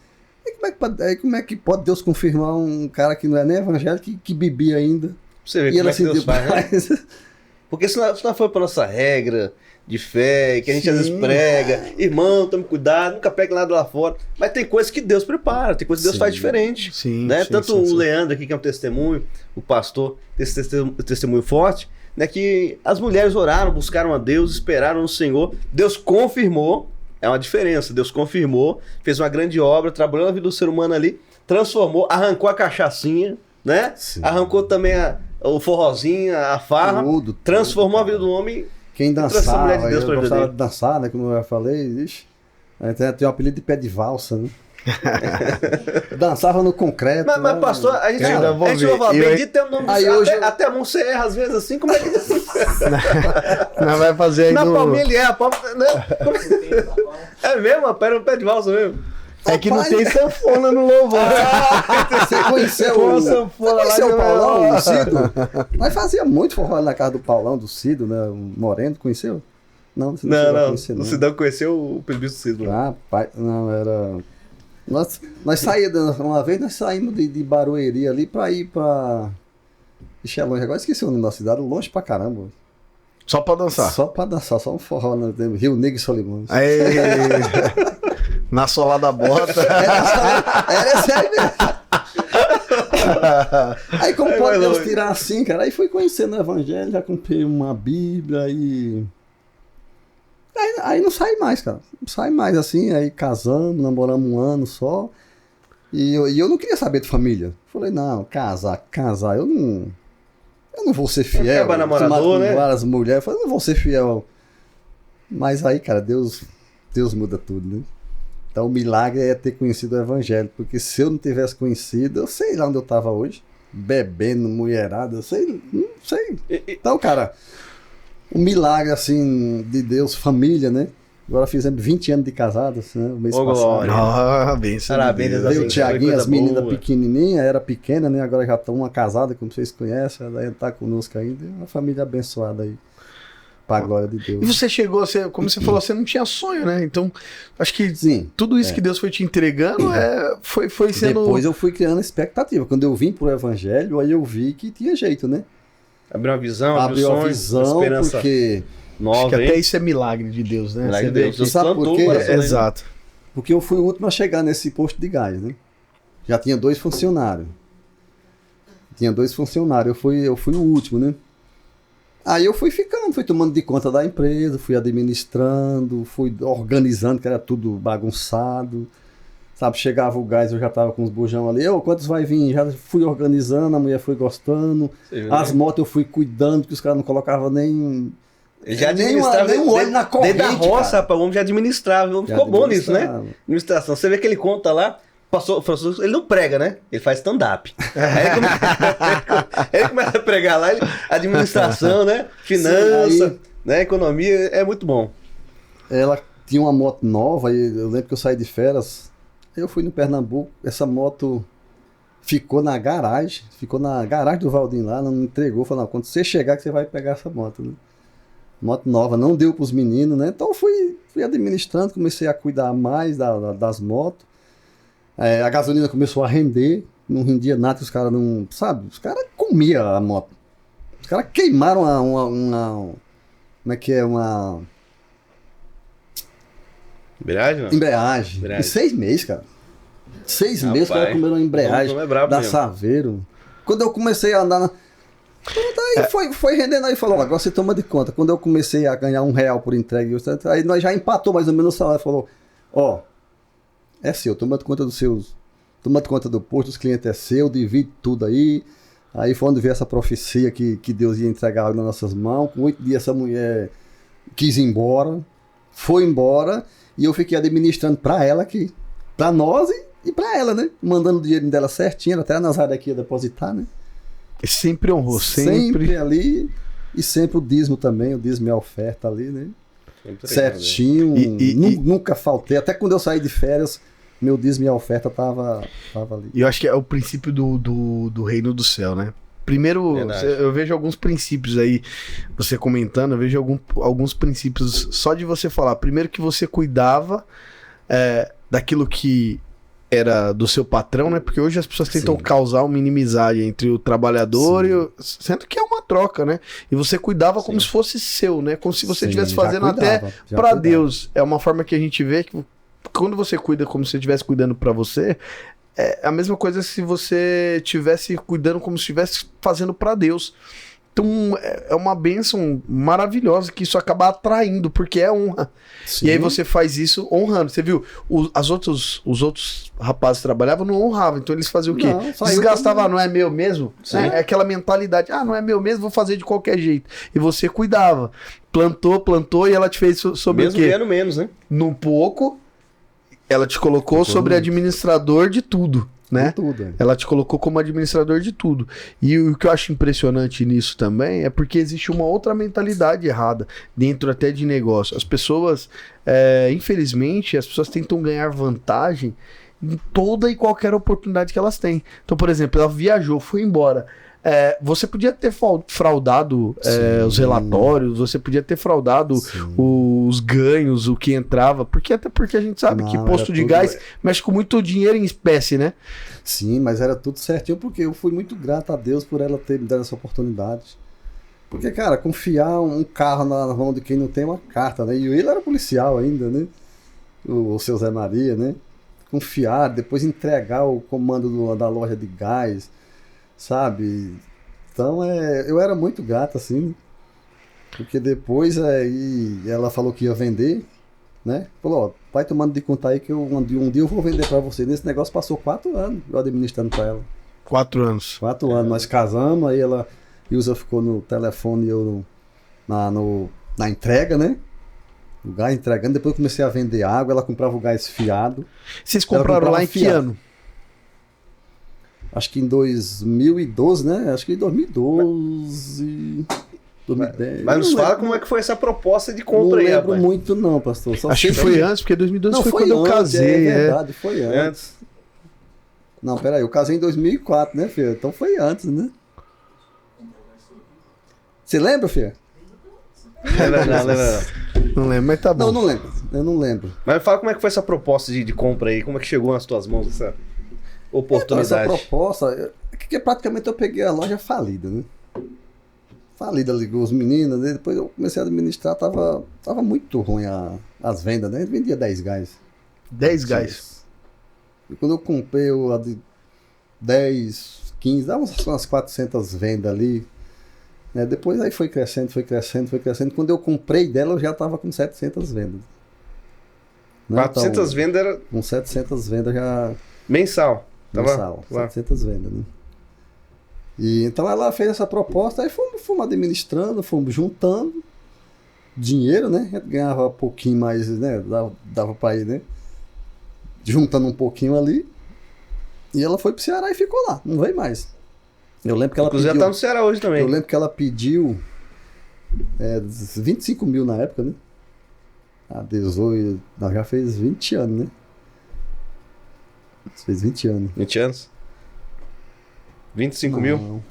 Aí como é que pode Deus confirmar um cara que não é nem evangélico, que bebia ainda? Você vê E como ela é que Deus sentiu faz, né? Porque se não for pra nossa regra de fé, que a gente às vezes Sim. prega, irmão, tome cuidado, nunca pegue nada lá fora. Mas tem coisas que Deus prepara, tem coisas que Deus Sim. faz diferente. Sim. Né? sim, Tanto sim, o sim. Leandro aqui, que é um testemunho, o pastor, esse testemunho forte, né? Que as mulheres oraram, buscaram a Deus, esperaram no Senhor, Deus confirmou, é uma diferença, Deus confirmou, fez uma grande obra, trabalhou na vida do ser humano ali, transformou, arrancou a cachaçinha, né? Sim. Arrancou também o forrozinho, a farra, Tudo, transformou a vida do homem. Quem trouxe essa dançava, mulher de Deus eu pra vida gostava dele. de dançar, né? Como eu já falei, ixi. Aí tem um apelido de pé de valsa, né? Dançava no concreto. Mas né? pastor, a gente, Eu ainda vou a gente ver. vai falar, E eu- bendito é o nome do Aí Senhor. hoje Até a mão você erra às vezes assim, como é que Nós vai fazer aí na no... palminha ele erra, a palma, né? É mesmo, rapaz, era um pé de valsa mesmo. É que não Rapaz, tem sanfona no louvor. Você conheceu Pô, o, sanfona lá conheceu que o Paulão, eu- o Cido? Nós fazia muito forró ali na casa do Paulão, do Cido, né? O Moreno, conheceu? Não, você não chegou a conhecer, O Cidão conheceu o presbítero Cido. Ah, pai, não, era... Nós saímos, uma vez nós saímos de Barueri ali pra ir pra... Ixi, é longe, agora esqueci o nome da cidade, longe pra caramba. Só pra dançar. Só pra dançar, só um forró, né? Rio Negro e Solimões. Aí, na sola da bota. Era sério mesmo. Aí como Aí pode vai Deus longe. tirar assim, cara? Aí fui conhecendo o Evangelho, já comprei uma Bíblia e... Aí não sai mais, cara. Não sai mais assim, aí casamos, namoramos um ano só. E eu não queria saber de família. Falei, não, casar, eu não vou ser fiel. Acaba namorador, Acostumado com né? várias mulheres, falei, não vou ser fiel. Mas aí, cara, Deus muda tudo, né? Então o milagre é ter conhecido o Evangelho, porque se eu não tivesse conhecido, eu sei lá onde eu tava hoje, bebendo, mulherada, eu sei, não sei. Então, cara, um milagre assim de Deus, família, né? Agora fizemos 20 anos de casados, né? O mês Ô, passado. glória. Ah, benção de Parabéns, Deus. Deus. Veio o Assim, Tiaguinho, coisa as meninas boa. pequenininhas, era pequena, né? Agora já estão uma casada, como vocês conhecem, ela tá conosco ainda. É uma família abençoada aí, pra glória de E Deus. você chegou, como você falou, você não tinha sonho, né? Então, acho que Sim. tudo isso que Deus foi te entregando foi sendo... Depois eu fui criando expectativa. Quando eu vim pro Evangelho, aí eu vi que tinha jeito, né? Abriu uma visão, Abriu a sonho, visão, esperança porque Acho nova, que hein? até isso é milagre de Deus, né? Milagre Você de vê Deus. que- Deus Sabe plantou por o quê? coração dele. Exato. Porque eu fui o último a chegar nesse posto de gás, né? Já tinha 2 funcionários. Eu fui o último, né? Aí eu fui ficando, fui tomando de conta da empresa, fui administrando, fui organizando, que era tudo bagunçado. Sabe, chegava o gás, eu já tava com os bujão ali. Quantos vai vir? Já fui organizando, a mulher foi gostando. Você viu, As né? motos eu fui cuidando, que os caras não colocavam nem... Ele já nem administrava. nem um olho na Desde a corrente, roça, cara. rapaz, o homem já administrava. O homem Já ficou bom nisso, né? administrava. Administração. Você vê que ele conta lá, ele não prega, né? Ele faz stand-up. Aí ele começa a pregar lá, administração, né? Finança, Sim, aí- né? Economia, é muito bom. Ela tinha uma moto nova e eu lembro que eu saí de férias. Eu fui no Pernambuco, essa moto ficou na garagem do Valdinho lá, não me entregou, falou, não, quando você chegar que você vai pegar essa moto, né? Moto nova, não deu pros meninos, né? Então eu fui administrando, comecei a cuidar mais das motos. A gasolina começou a render, não rendia nada, os caras não, sabe? Os caras comiam a moto. Os caras queimaram como é que é? Uma Embreagem, não? embreagem. Embreagem. Em 6 meses, cara. 6 Rapaz, meses os caras comeram uma embreagem como é brabo da mesmo. Saveiro. Quando eu comecei a andar na... Aí foi rendendo aí, falou, agora você toma de conta. Quando eu comecei a ganhar R$1 por entrega, aí nós já empatou mais ou menos o salário. Falou, ó, é seu, toma de conta dos seus, toma de conta do posto, os clientes é seu, divide tudo aí. Aí foi onde veio essa profecia que Deus ia entregar algo nas nossas mãos. Com 8 dias essa mulher quis ir embora, foi embora, e eu fiquei administrando pra ela aqui, pra nós e pra ela, né? Mandando o dinheiro dela certinho, ela até a Nazaré aqui ia depositar, né? Sempre honrou, Sempre ali, e sempre o dízimo também, o dízimo é a oferta ali, né? Sempre Certinho, E- nunca faltei. Até quando eu saí de férias, meu dízimo e a oferta tava ali. E eu acho que é o princípio do reino do céu, né? Primeiro, Verdade. eu vejo alguns princípios aí, você comentando, eu vejo alguns princípios só de você falar. Primeiro que você cuidava daquilo que era do seu patrão, né? Porque hoje as pessoas tentam Sim. causar uma inimizade entre o trabalhador Sim. e o... Sendo que é uma troca, né? E você cuidava como Sim. se fosse seu, né? Como se você Sim, estivesse já fazendo cuidava, até já pra cuidava. Deus. É uma forma que a gente vê que quando você cuida como se você estivesse cuidando pra você, é a mesma coisa se você estivesse cuidando como se estivesse fazendo pra Deus. Então é uma bênção maravilhosa que isso acaba atraindo, porque é honra. Sim. E aí você faz isso honrando. Você viu, os outros rapazes trabalhavam, não honravam. Então eles faziam o quê? Não, saiu Desgastavam, também. não é meu mesmo? Sim. É aquela mentalidade, não é meu mesmo, vou fazer de qualquer jeito. E você cuidava. Plantou e ela te fez sobre Mesmo o quê? ganhando menos, né? No pouco, ela te colocou sobre administrador de tudo, né? Tudo, é. Ela te colocou como administrador de tudo. E o que eu acho impressionante nisso também é porque existe uma outra mentalidade errada dentro até de negócio. As pessoas, infelizmente, as pessoas tentam ganhar vantagem em toda e qualquer oportunidade que elas têm. Então, por exemplo, ela viajou, foi embora. Você podia ter fraudado Sim. os relatórios, você podia ter fraudado Sim. os ganhos, o que entrava, até porque a gente sabe Não, que posto era de tudo- gás mexe com muito dinheiro em espécie, né? Sim, mas era tudo certinho porque eu fui muito grato a Deus por ela ter me dado essa oportunidade. Porque, cara, confiar um carro na mão de quem não tem uma carta, né? E ele era policial ainda, né? O seu Zé Maria, né? Confiar, depois entregar o comando da loja de gás, sabe? Então, eu era muito grato, assim. Porque depois aí ela falou que ia vender, né? Falou, ó, vai tomando de conta aí que um dia eu vou vender pra você. Nesse negócio passou 4 anos eu administrando pra ela. 4 anos. 4 anos. Nós casamos, aí ela, Ilza ficou no telefone e eu na entrega, né? O gás entregando. Depois eu comecei a vender água, ela comprava o gás fiado. Vocês Ela compraram comprava lá em que fiado. ano? Acho que em 2012, né? Acho que em 2012... 2010. Mas nos Não fala lembro. como é que foi essa proposta de Não compra aí, lembro rapaz. muito não, pastor. Só Acho que sei foi antes, porque 2012 Não, foi foi quando eu antes, casei. é verdade, foi antes. Antes. Não, peraí, eu casei em 2004, né, filho? Então foi antes, né? Você lembra, filho? Lembra não, lembra não. Não lembro, mas tá bom. Não lembro. Eu não lembro. Mas fala como é que foi essa proposta de compra aí, como é que chegou nas tuas mãos essa oportunidade? Essa proposta, que praticamente eu peguei a loja falida, né? Falida, ligou os meninos, né? Depois eu comecei a administrar, tava muito ruim as vendas, né? A gente vendia 10 gás. 10 gás. E quando eu comprei a de 10, 15, dava umas 400 vendas ali. Né? Depois aí foi crescendo. Quando eu comprei dela, eu já tava com 700 vendas. Né? 400 Então, vendas era com 700 vendas já... mensal. Mensal, lá. 700 vendas, né? E então ela fez essa proposta, aí fomos administrando, fomos juntando dinheiro, né? A gente ganhava um pouquinho mais, né? Dava pra ir, né? Juntando um pouquinho ali. E ela foi pro Ceará e ficou lá, não veio mais. Eu lembro que ela Inclusive pediu... já tá no Ceará hoje também. Eu lembro que ela pediu 25 mil na época, né? A 18, não, já fez 20 anos, né? Fez 20 anos. 20 anos? 25 mil? Não.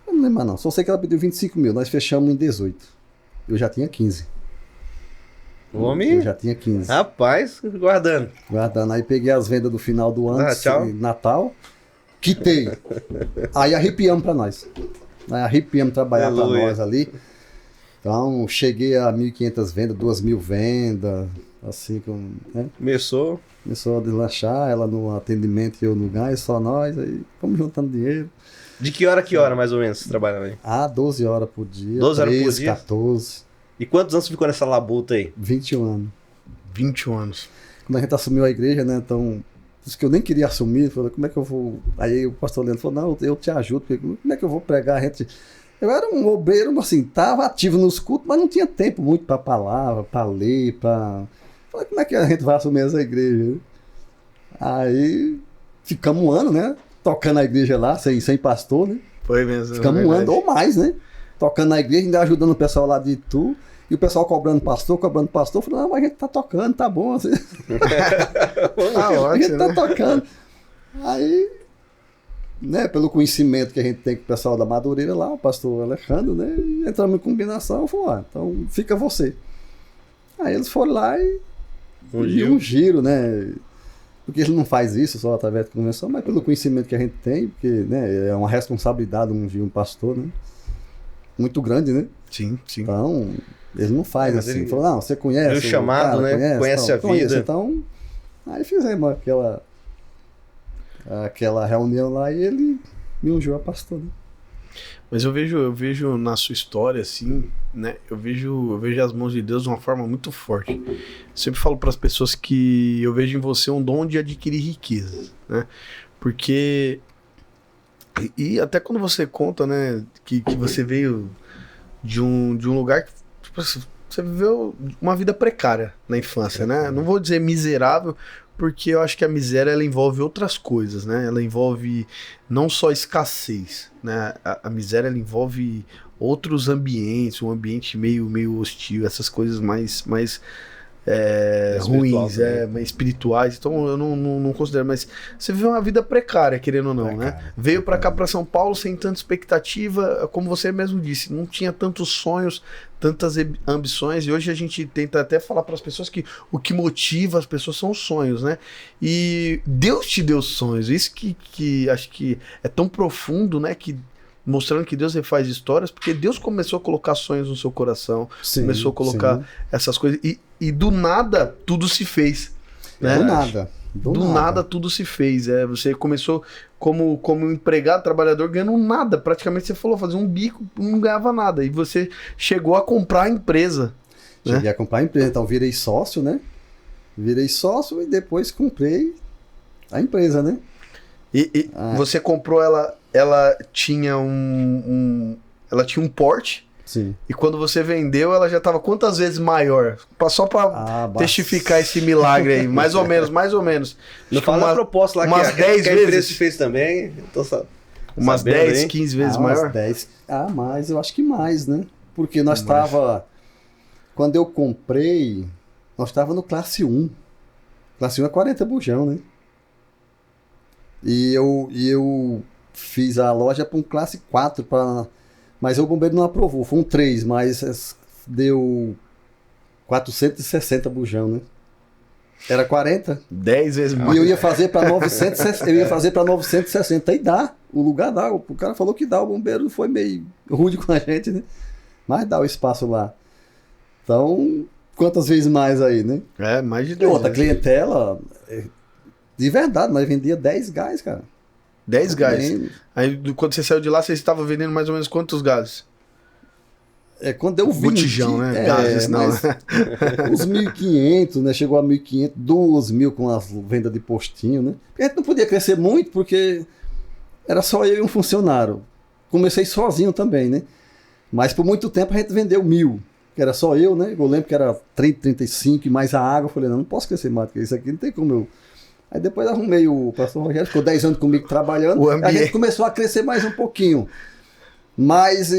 Eu não lembro mais não. Só sei que ela pediu 25 mil. Nós fechamos em 18. Eu já tinha 15. O homem, Eu já tinha 15. rapaz, guardando. Guardando. Aí peguei as vendas do final do ano, Ah, tchau. Natal. Quitei. Aí arrepiamos pra nós. A RIPM trabalhar para Aleluia. nós ali. Então, cheguei a 1.500 vendas, 2.000 vendas, assim, né? Começou. Começou a deslanchar, ela no atendimento e eu no gás, só nós, aí fomos juntando dinheiro. De que hora, mais ou menos, você trabalhava aí? 12 horas por dia, 12 horas por 13, dia? 14, E quantos anos você ficou nessa labuta aí? 21 anos. 21 anos. Quando a gente assumiu a igreja, né, então, por isso que eu nem queria assumir, eu falei, como é que eu vou... Aí o pastor Leandro falou, não, eu te ajudo, porque como é que eu vou pregar a gente... Eu era um obreiro, assim, estava ativo nos cultos, mas não tinha tempo muito para palavra, para ler, para... Falei, como é que a gente vai assumir essa igreja? Né? Aí ficamos um ano, né? Tocando a igreja lá, sem pastor, né? Foi mesmo. Ficamos um ano ou mais, né? Tocando na igreja, ainda ajudando o pessoal lá de Itu. E o pessoal cobrando pastor. Eu falei, não, mas a gente tá tocando, tá bom. Assim. A gente tá tocando. Aí, né, pelo conhecimento que a gente tem com o pessoal da Madureira lá, o pastor Alejandro, né? E entramos em combinação, eu falei, então fica você. Aí eles foram lá e um giro, né? Porque ele não faz isso só através de convenção, mas pelo conhecimento que a gente tem, porque, né, é uma responsabilidade ungir um pastor, né? Muito grande, né? Sim. Então, ele não faz Mas assim. ele Ele falou, não, você conhece. o chamado, cara, né? Conhece a vida. Então, aí fizemos aquela reunião lá e ele me ungiu a pastor, né? Mas eu vejo na sua história, assim, né? Eu vejo as mãos de Deus de uma forma muito forte. Eu sempre falo para as pessoas que eu vejo em você um dom de adquirir riqueza, né? Porque... E até quando você conta, né, que você veio de um lugar que, tipo, você viveu uma vida precária na infância, né? Não vou dizer miserável, porque eu acho que a miséria ela envolve outras coisas, né? Ela envolve não só escassez, né? A miséria ela envolve outros ambientes, um ambiente meio hostil, essas coisas mais ruins, mais espirituais. Então eu não considero, mas você viveu uma vida precária, querendo ou não, né? Veio pra cá, pra São Paulo, sem tanta expectativa, como você mesmo disse, não tinha tantos sonhos, tantas ambições, e hoje a gente tenta até falar para as pessoas que o que motiva as pessoas são os sonhos, né? E Deus te deu sonhos, isso que acho que é tão profundo, né? Que mostrando que Deus refaz histórias, porque Deus começou a colocar sonhos no seu coração, começou a colocar essas coisas, e do nada tudo se fez. Né? Do nada tudo se fez. Você começou como empregado, trabalhador, ganhando nada. Praticamente você falou, fazer um bico, não ganhava nada. E você chegou a comprar a empresa. Cheguei a comprar a empresa, então virei sócio, né? Virei sócio e depois comprei a empresa, né? E você comprou ela tinha ela tinha um porte. Sim. E quando você vendeu, ela já estava quantas vezes maior? Só para testificar esse milagre aí, mais ou menos. Não fala a proposta lá umas que 10 a vezes. empresa fez também. Umas 10, 15 vezes maior? Umas 10. Mais, eu acho que mais, né? Porque nós estava... Quando eu comprei, nós estava no classe 1. Classe 1 é 40 bujão, né? E eu fiz a loja para um classe 4, mas o bombeiro não aprovou. Foi um 3, mas deu 460 bujão, né? Era 40. 10 vezes mais. E eu ia fazer para 960 e dá. O lugar dá. O cara falou que dá. O bombeiro foi meio rude com a gente, né? Mas dá o espaço lá. Então, quantas vezes mais aí, né? Mais de 10 vezes. E outra clientela, de verdade, nós vendia 10 gás, cara. 10 gás. Aí, quando você saiu de lá, você estava vendendo mais ou menos quantos gases? Quando eu vendi... Botijão, né? Gases, não. Uns 1.500, né? Chegou a 1.500, 2.000 com as vendas de postinho, né? A gente não podia crescer muito, porque era só eu e um funcionário. Comecei sozinho também, né? Mas por muito tempo a gente vendeu 1.000, que era só eu, né? Eu lembro que era 30, 35 e mais a água. Eu falei, não posso crescer mais, porque isso aqui não tem como eu... Aí depois arrumei o pastor Rogério, ficou 10 anos comigo trabalhando, a gente começou a crescer mais um pouquinho. Mas,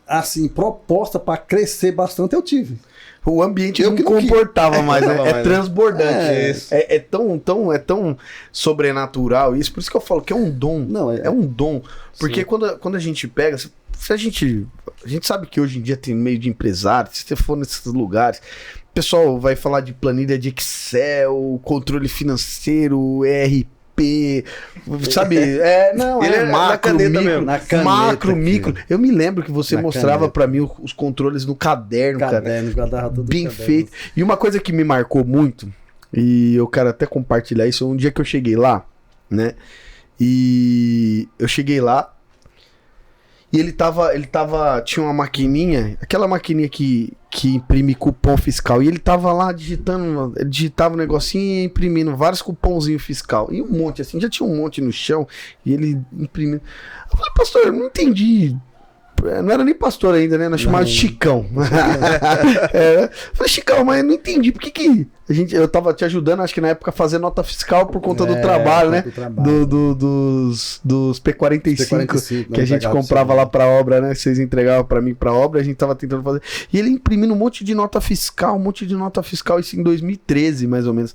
assim, proposta para crescer bastante eu tive. O ambiente não comportava mais, né? É transbordante. É tão sobrenatural isso. Por isso que eu falo que é um dom. Não, é um dom. Porque quando a gente pega... Se a gente sabe que hoje em dia tem meio de empresário, se você for nesses lugares... O pessoal vai falar de planilha de Excel, controle financeiro, ERP, P, sabe? Não, Ele é na macro, caneta micro, mesmo. Na caneta macro, aqui. micro. Eu me lembro que você Na mostrava caneta. pra mim os controles no caderno, cara. Caderno, guardava tudo no Bem caderno. feito. E uma coisa que me marcou muito, e eu quero até compartilhar isso, um dia que eu cheguei lá, né? E eu cheguei lá e ele tava, tinha uma maquininha, aquela maquininha que imprime cupom fiscal, e ele tava lá digitando, ele digitava um negocinho e ia imprimindo vários cupomzinhos fiscal, e um monte assim, já tinha um monte no chão, e ele imprimindo. Eu falei, pastor, eu não entendi. Não era nem pastor ainda, né? Nós chamávamos de Chicão. Eu falei, Chicão, mas eu não entendi por que eu tava te ajudando, acho que na época, a fazer nota fiscal por conta do trabalho, né? Do trabalho. Dos P45, P45, que a gente comprava lá pra obra, né? Vocês entregavam pra mim pra obra, a gente tava tentando fazer. E ele imprimindo um monte de nota fiscal, isso em 2013, mais ou menos.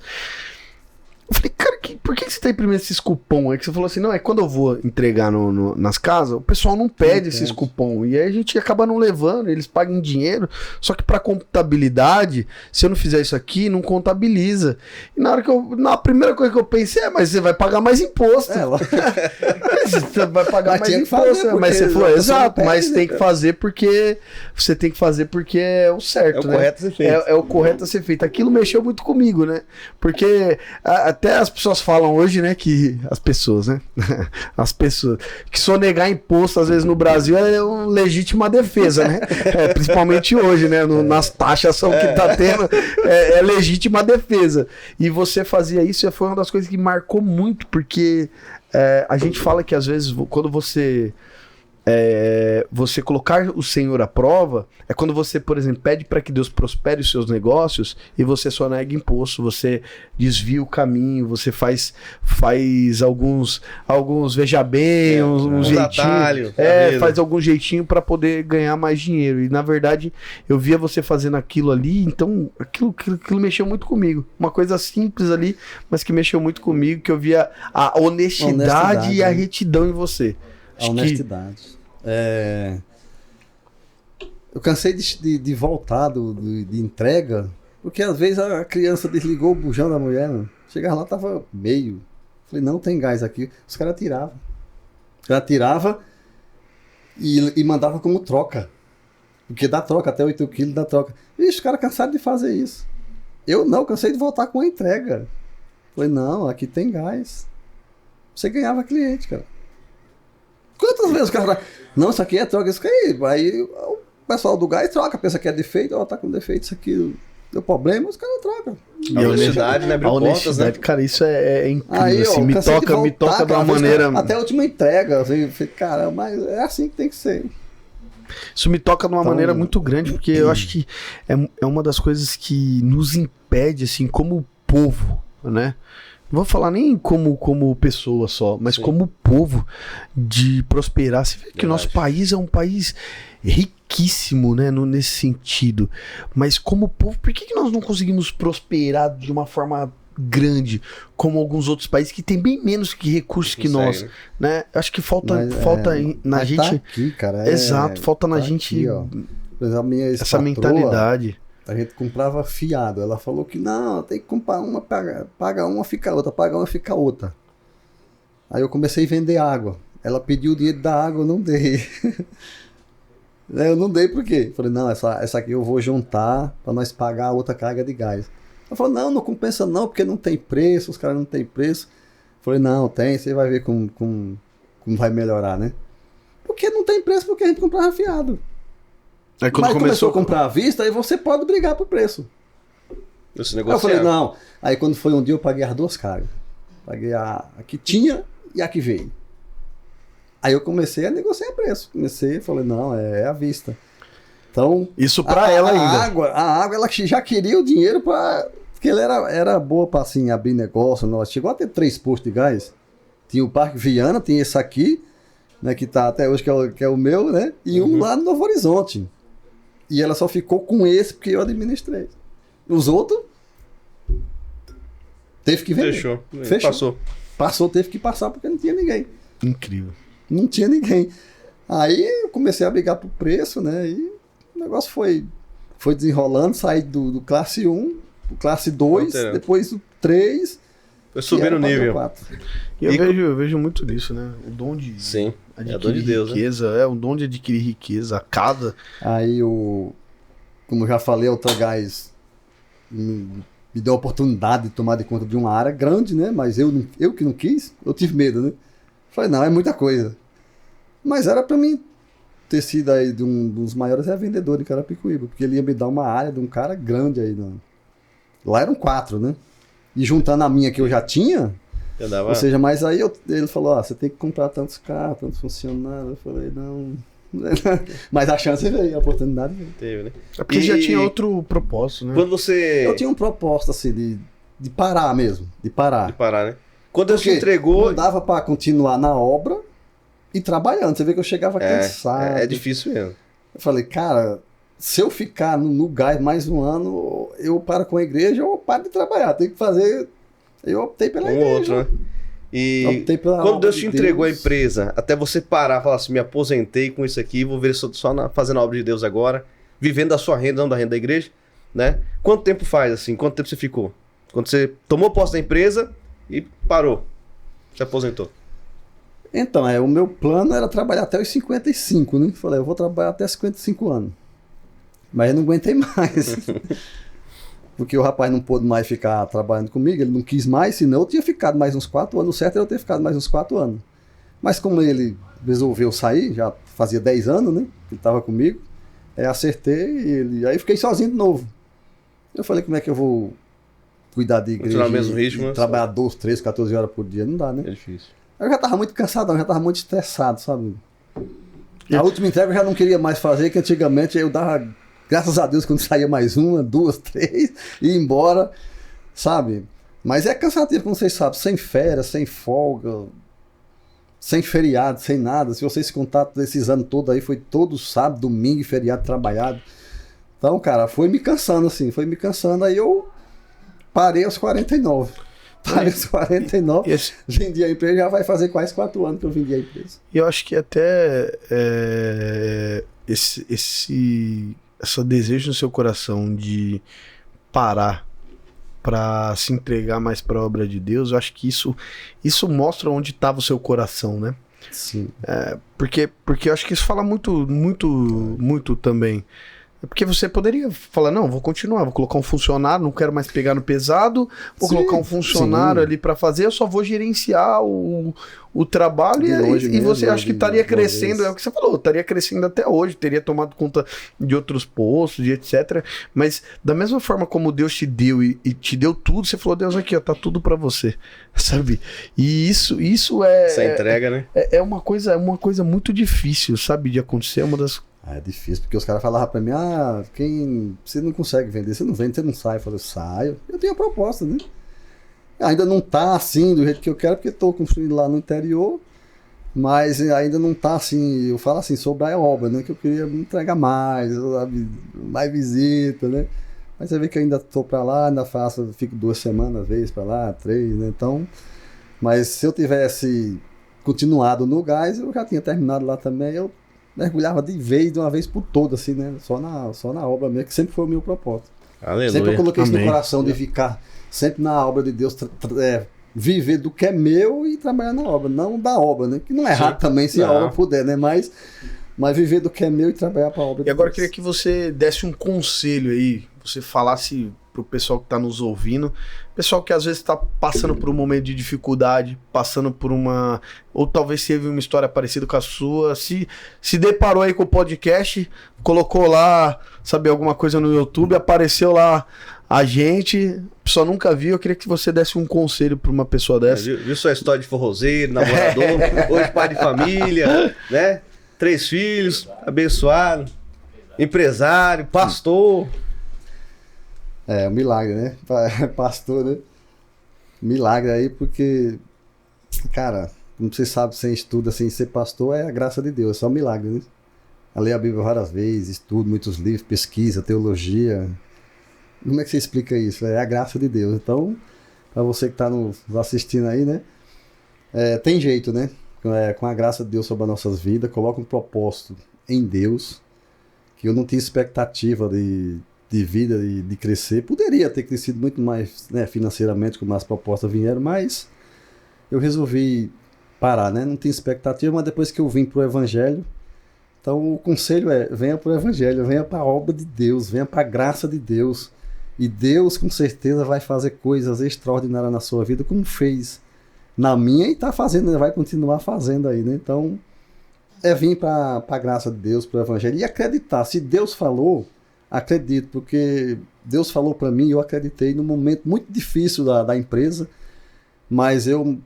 Eu falei, cara, por que você tá imprimindo esses cupom? É que você falou assim, não, é quando eu vou entregar nas casas, o pessoal não pede esses cupom. E aí a gente acaba não levando, eles pagam em dinheiro. Só que pra contabilidade, se eu não fizer isso aqui, não contabiliza. E na primeira coisa que eu pensei, mas você vai pagar mais imposto. Você vai pagar mais imposto. Mas você falou, exato, mas tem que fazer porque você tem que fazer porque é o certo, né? É o correto a ser feito. É o correto a ser feito. Aquilo mexeu muito comigo, né? Porque até as pessoas falam hoje, né, que as pessoas que sonegar imposto às vezes no Brasil é uma legítima defesa, né? Principalmente hoje, né, nas taxas que tá tendo, é legítima defesa. E você fazia isso, foi uma das coisas que marcou muito, porque a gente fala que às vezes quando você colocar o Senhor à prova é quando você, por exemplo, pede para que Deus prospere os seus negócios e você só nega imposto, você desvia o caminho, você faz alguns veja bem, uns jeitinhos, faz algum jeitinho para poder ganhar mais dinheiro. E na verdade eu via você fazendo aquilo ali, então aquilo mexeu muito comigo. Uma coisa simples ali, mas que mexeu muito comigo, que eu via a honestidade e a retidão em você. A honestidade. Eu cansei de voltar de entrega, porque às vezes a criança desligou o bujão da mulher, mano. Chegava lá, tava meio. Falei, não tem gás aqui. Os caras tiravam. Os caras tiravam e mandavam como troca. Porque dá troca, até 8 quilos dá troca. Ixi, os caras cansaram de fazer isso. Eu não, cansei de voltar com a entrega. Falei, não, aqui tem gás. Você ganhava cliente, cara. Quantas vezes o cara fala, não, isso aqui é troca, isso aqui. Aí o pessoal do gás troca, pensa que é defeito, tá com defeito, isso aqui deu problema, os caras trocam. A honestidade, né? A honestidade, cara, isso é incrível. Aí, assim, me toca de uma maneira. Até a última entrega, assim, cara, mas é assim que tem que ser. Isso me toca de uma maneira muito grande, porque eu acho que é uma das coisas que nos impede, assim, como povo, né? Não vou falar nem como pessoa só, mas como povo, de prosperar. Você vê que o nosso país é um país riquíssimo, né, nesse sentido. Mas como povo, por que nós não conseguimos prosperar de uma forma grande, como alguns outros países que têm bem menos recursos que nós, né? Acho que falta na gente... Tá aqui, cara, exato, falta na gente aqui, ó. Minha essa mentalidade. A gente comprava fiado. Ela falou que não, tem que comprar uma, paga uma, fica outra, paga uma, fica outra. Aí eu comecei a vender água. Ela pediu o dinheiro da água, eu não dei. Eu não dei por quê? Falei, não, essa aqui eu vou juntar para nós pagar a outra carga de gás. Ela falou, não compensa não, porque não tem preço, os caras não tem preço. Falei, não, tem, você vai ver como vai melhorar, né? Porque não tem preço, porque a gente comprava fiado. Aí quando mas começou a comprar à vista, aí você pode brigar por preço. Esse Aí eu falei, não. Aí quando foi um dia, eu paguei as duas cargas. Paguei a que tinha e a que veio. Aí eu comecei a negociar preço. Falei, não, é à vista. Então... Isso pra ela ainda. A água, ela já queria o dinheiro pra... Porque ela era boa pra, assim, abrir negócio. Nós chegou a ter 3 postos de gás. Tinha o Parque Viana, tinha esse aqui, né, que tá até hoje, que é o meu, né? E um lá no Novo Horizonte. E ela só ficou com esse porque eu administrei. Os outros teve que vender. Fechou. Passou, teve que passar porque não tinha ninguém. Incrível. Não tinha ninguém. Aí eu comecei a brigar por preço, né? E o negócio foi desenrolando, saí do classe 1, do classe 2, depois o 3. Foi subir o nível. E eu vejo muito disso, né? O dom de Sim, adquirir dom de Deus, riqueza, o dom de adquirir riqueza, a casa. Aí, como eu já falei, o Ultragás me deu a oportunidade de tomar de conta de uma área grande, né? Mas eu que não quis, eu tive medo, né? Falei, não, é muita coisa. Mas era pra mim ter sido aí de um dos maiores revendedores de Carapicuíba, porque ele ia me dar uma área de um cara grande aí. Né? Lá eram 4, né? E juntando a minha que eu já tinha, ou seja, mas aí ele falou, você tem que comprar tantos carros, tantos funcionários. Eu falei, não... Mas a chance veio, a oportunidade veio. Teve, né? É porque já tinha outro propósito, né? Quando você... Eu tinha um propósito, assim, de parar mesmo, de parar. De parar, né? Quando Deus te entregou... Não dava pra continuar na obra e trabalhando. Você vê que eu chegava cansado. É difícil mesmo. Eu falei, cara, se eu ficar no gás mais um ano, eu paro com a igreja ou paro de trabalhar. Tem que fazer... Eu optei pela igreja. Outro, né? E quando Deus te entregou a empresa, até você parar e falar assim, me aposentei com isso aqui, vou ver só fazendo a obra de Deus agora, vivendo da sua renda, não da renda da igreja, né? Quanto tempo faz assim? Quanto tempo você ficou? Quando você tomou posse da empresa e parou, se aposentou? Então, o meu plano era trabalhar até os 55, né? Falei, eu vou trabalhar até 55 anos. Mas eu não aguentei mais. Porque o rapaz não pôde mais ficar trabalhando comigo, ele não quis mais, senão eu tinha ficado mais uns 4 anos. O certo era eu ter ficado mais uns 4 anos. Mas como ele resolveu sair, já fazia 10 anos, né? Ele estava comigo, acertei e aí fiquei sozinho de novo. Eu falei, como é que eu vou cuidar de igreja no mesmo ritmo, e trabalhar 12, 13, 14 horas por dia? Não dá, né? É difícil. Eu já estava muito cansadão, já estava muito estressado, sabe? A última entrega eu já não queria mais fazer, que antigamente eu dava... Graças a Deus, quando saía mais 1, 2, 3, ia embora, sabe? Mas é cansativo, como vocês sabem, sem férias, sem folga, sem feriado, sem nada. Se vocês contar desses anos todos aí, foi todo sábado, domingo e feriado trabalhado. Então, cara, foi me cansando assim, aí eu parei aos 49. Parei aos 49, vendi a empresa, já vai fazer quase 4 anos que eu vendi a empresa. E eu acho que até esse desejo no seu coração de parar para se entregar mais para a obra de Deus, eu acho que isso mostra onde estava o seu coração, né? Sim. Porque eu acho que isso fala muito também. Porque você poderia falar, não, vou continuar, vou colocar um funcionário, não quero mais pegar no pesado, vou colocar um funcionário ali para fazer, eu só vou gerenciar o trabalho e você acha que estaria crescendo, é o que você falou, estaria crescendo até hoje, teria tomado conta de outros postos, de etc. Mas da mesma forma como Deus te deu e te deu tudo, você falou, Deus, aqui, ó, tá tudo para você, sabe? E isso é... Essa entrega, né? É uma coisa muito difícil, sabe, de acontecer, é uma das... É difícil, porque os caras falavam pra mim, você não consegue vender, você não vende, você não sai. Eu falei, saio. Eu tenho a proposta, né? Ainda não tá assim do jeito que eu quero, porque estou construindo lá no interior, mas ainda não tá assim, eu falo assim, sobre a obra, né? Que eu queria me entregar mais visita, né? Mas você vê que eu ainda tô pra lá, ainda fico 2 semanas, às vezes pra lá, 3, né? Então, mas se eu tivesse continuado no gás, eu já tinha terminado lá também, eu mergulhava de uma vez por toda, assim, né? Só na obra mesmo, que sempre foi o meu propósito. Aleluia. Sempre eu coloquei isso no coração de ficar sempre na obra de Deus, viver do que é meu e trabalhar na obra, não da obra, né? Que não é errado também se a obra puder, né? Mas viver do que é meu e trabalhar para a obra de Deus. E agora eu queria que você desse um conselho aí, você falasse pro pessoal que tá nos ouvindo, pessoal que às vezes tá passando por um momento de dificuldade, passando por ou talvez teve uma história parecida com a sua, se deparou aí com o podcast, colocou lá, sabe, alguma coisa no YouTube, apareceu lá a gente, a pessoa nunca viu, eu queria que você desse um conselho pra uma pessoa dessa. Viu sua história de forrozeiro, namorador, hoje pai de família, né? 3 filhos, abençoado, empresário, pastor. Um milagre, né? Pastor, né? Milagre aí, porque, cara, como você sabe, sem estudo, assim, ser pastor é a graça de Deus, é só um milagre, né? Eu leio a Bíblia várias vezes, estudo muitos livros, pesquisa, teologia. Como é que você explica isso? É a graça de Deus. Então, para você que está nos assistindo aí, né? Tem jeito, né? Com a graça de Deus sobre as nossas vidas, coloca um propósito em Deus, que eu não tinha expectativa de de vida e de crescer. Poderia ter crescido muito mais, né, financeiramente, como as propostas vieram, mas eu resolvi parar, né? Não tinha expectativa, mas depois que eu vim para o Evangelho, então o conselho é, venha para o Evangelho, venha para a obra de Deus, venha para a graça de Deus. E Deus com certeza vai fazer coisas extraordinárias na sua vida, como fez na minha e está fazendo, vai continuar fazendo aí, né? Então, é vir para a graça de Deus, para o Evangelho e acreditar. Se Deus falou, acredito, porque Deus falou para mim e eu acreditei num momento muito difícil da empresa, mas eu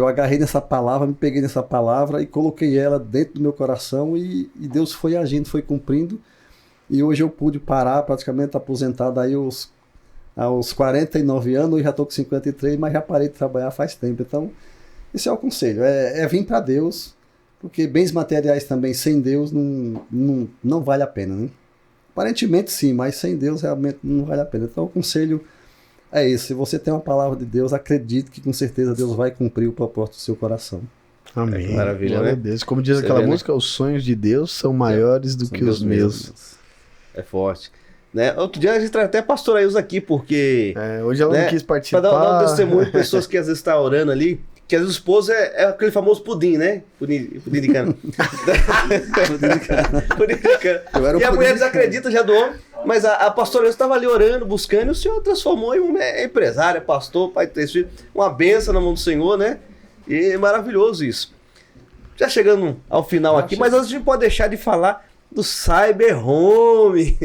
agarrei nessa palavra, me peguei nessa palavra e coloquei ela dentro do meu coração e Deus foi agindo, foi cumprindo. E hoje eu pude parar, praticamente aposentado aí aos 49 anos, e já estou com 53, mas já parei de trabalhar faz tempo. Então, esse é o conselho, é vir para Deus, porque bens materiais também sem Deus não vale a pena, né? Aparentemente sim, mas sem Deus realmente não vale a pena. Então o conselho é esse, se você tem uma palavra de Deus, acredite que com certeza Deus vai cumprir o propósito do seu coração. Amém. Que maravilha, Glória né? a Deus. Como diz Você aquela vê, né? música, os sonhos de Deus são maiores do que os meus. É forte. Né? Outro dia a gente traz até a pastora Ilza aqui, porque... Hoje ela né, não quis para participar. dar um testemunho de pessoas que às vezes estão orando ali, que às vezes o esposo é aquele famoso pudim, né? Pudim de cana. Pudim de cana. E a mulher desacredita já do homem, mas a pastora Ilza estava ali orando, buscando, e o Senhor transformou em uma empresária, pastor, pai de 3 filhos, uma bênção na mão do Senhor, né? E é maravilhoso isso. Já chegando ao final aqui, mas antes a gente pode deixar de falar do Cyber Home.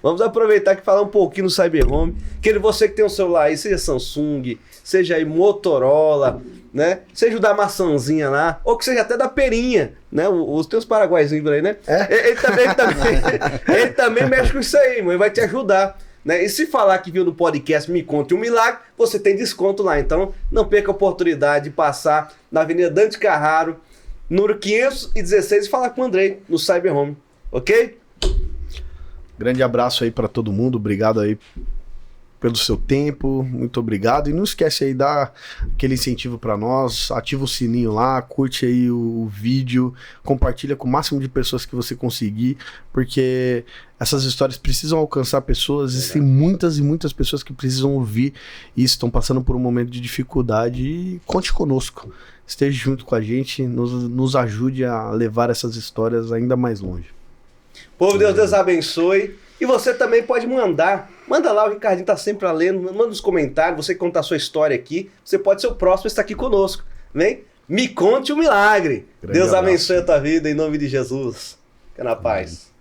Vamos aproveitar que falar um pouquinho do Cyber Home. Você que tem um celular aí, seja Samsung, seja aí Motorola, né? Seja o da maçãzinha lá, ou que seja até da perinha, né? Os teus paraguaizinhos aí, né? Ele também mexe com isso aí, mãe, vai te ajudar. Né? E se falar que viu no podcast Me Conte um Milagre, você tem desconto lá. Então não perca a oportunidade de passar na Avenida Dante Carraro, número 516, e falar com o Andrei no Cyber Home. Ok? Grande abraço aí para todo mundo, obrigado aí pelo seu tempo, muito obrigado. E não esquece aí, dá aquele incentivo para nós, ativa o sininho lá, curte aí o vídeo, compartilha com o máximo de pessoas que você conseguir, porque essas histórias precisam alcançar pessoas, existem muitas e muitas pessoas que precisam ouvir e estão passando por um momento de dificuldade, e conte conosco, esteja junto com a gente, nos ajude a levar essas histórias ainda mais longe. Povo de Deus abençoe. E você também pode manda lá, o Ricardinho tá sempre lendo, manda nos comentários, você conta a sua história aqui, você pode ser o próximo a estar aqui conosco, vem? Me conte um milagre. Grande Deus abraço. abençoe a tua vida em nome de Jesus. Fica na paz.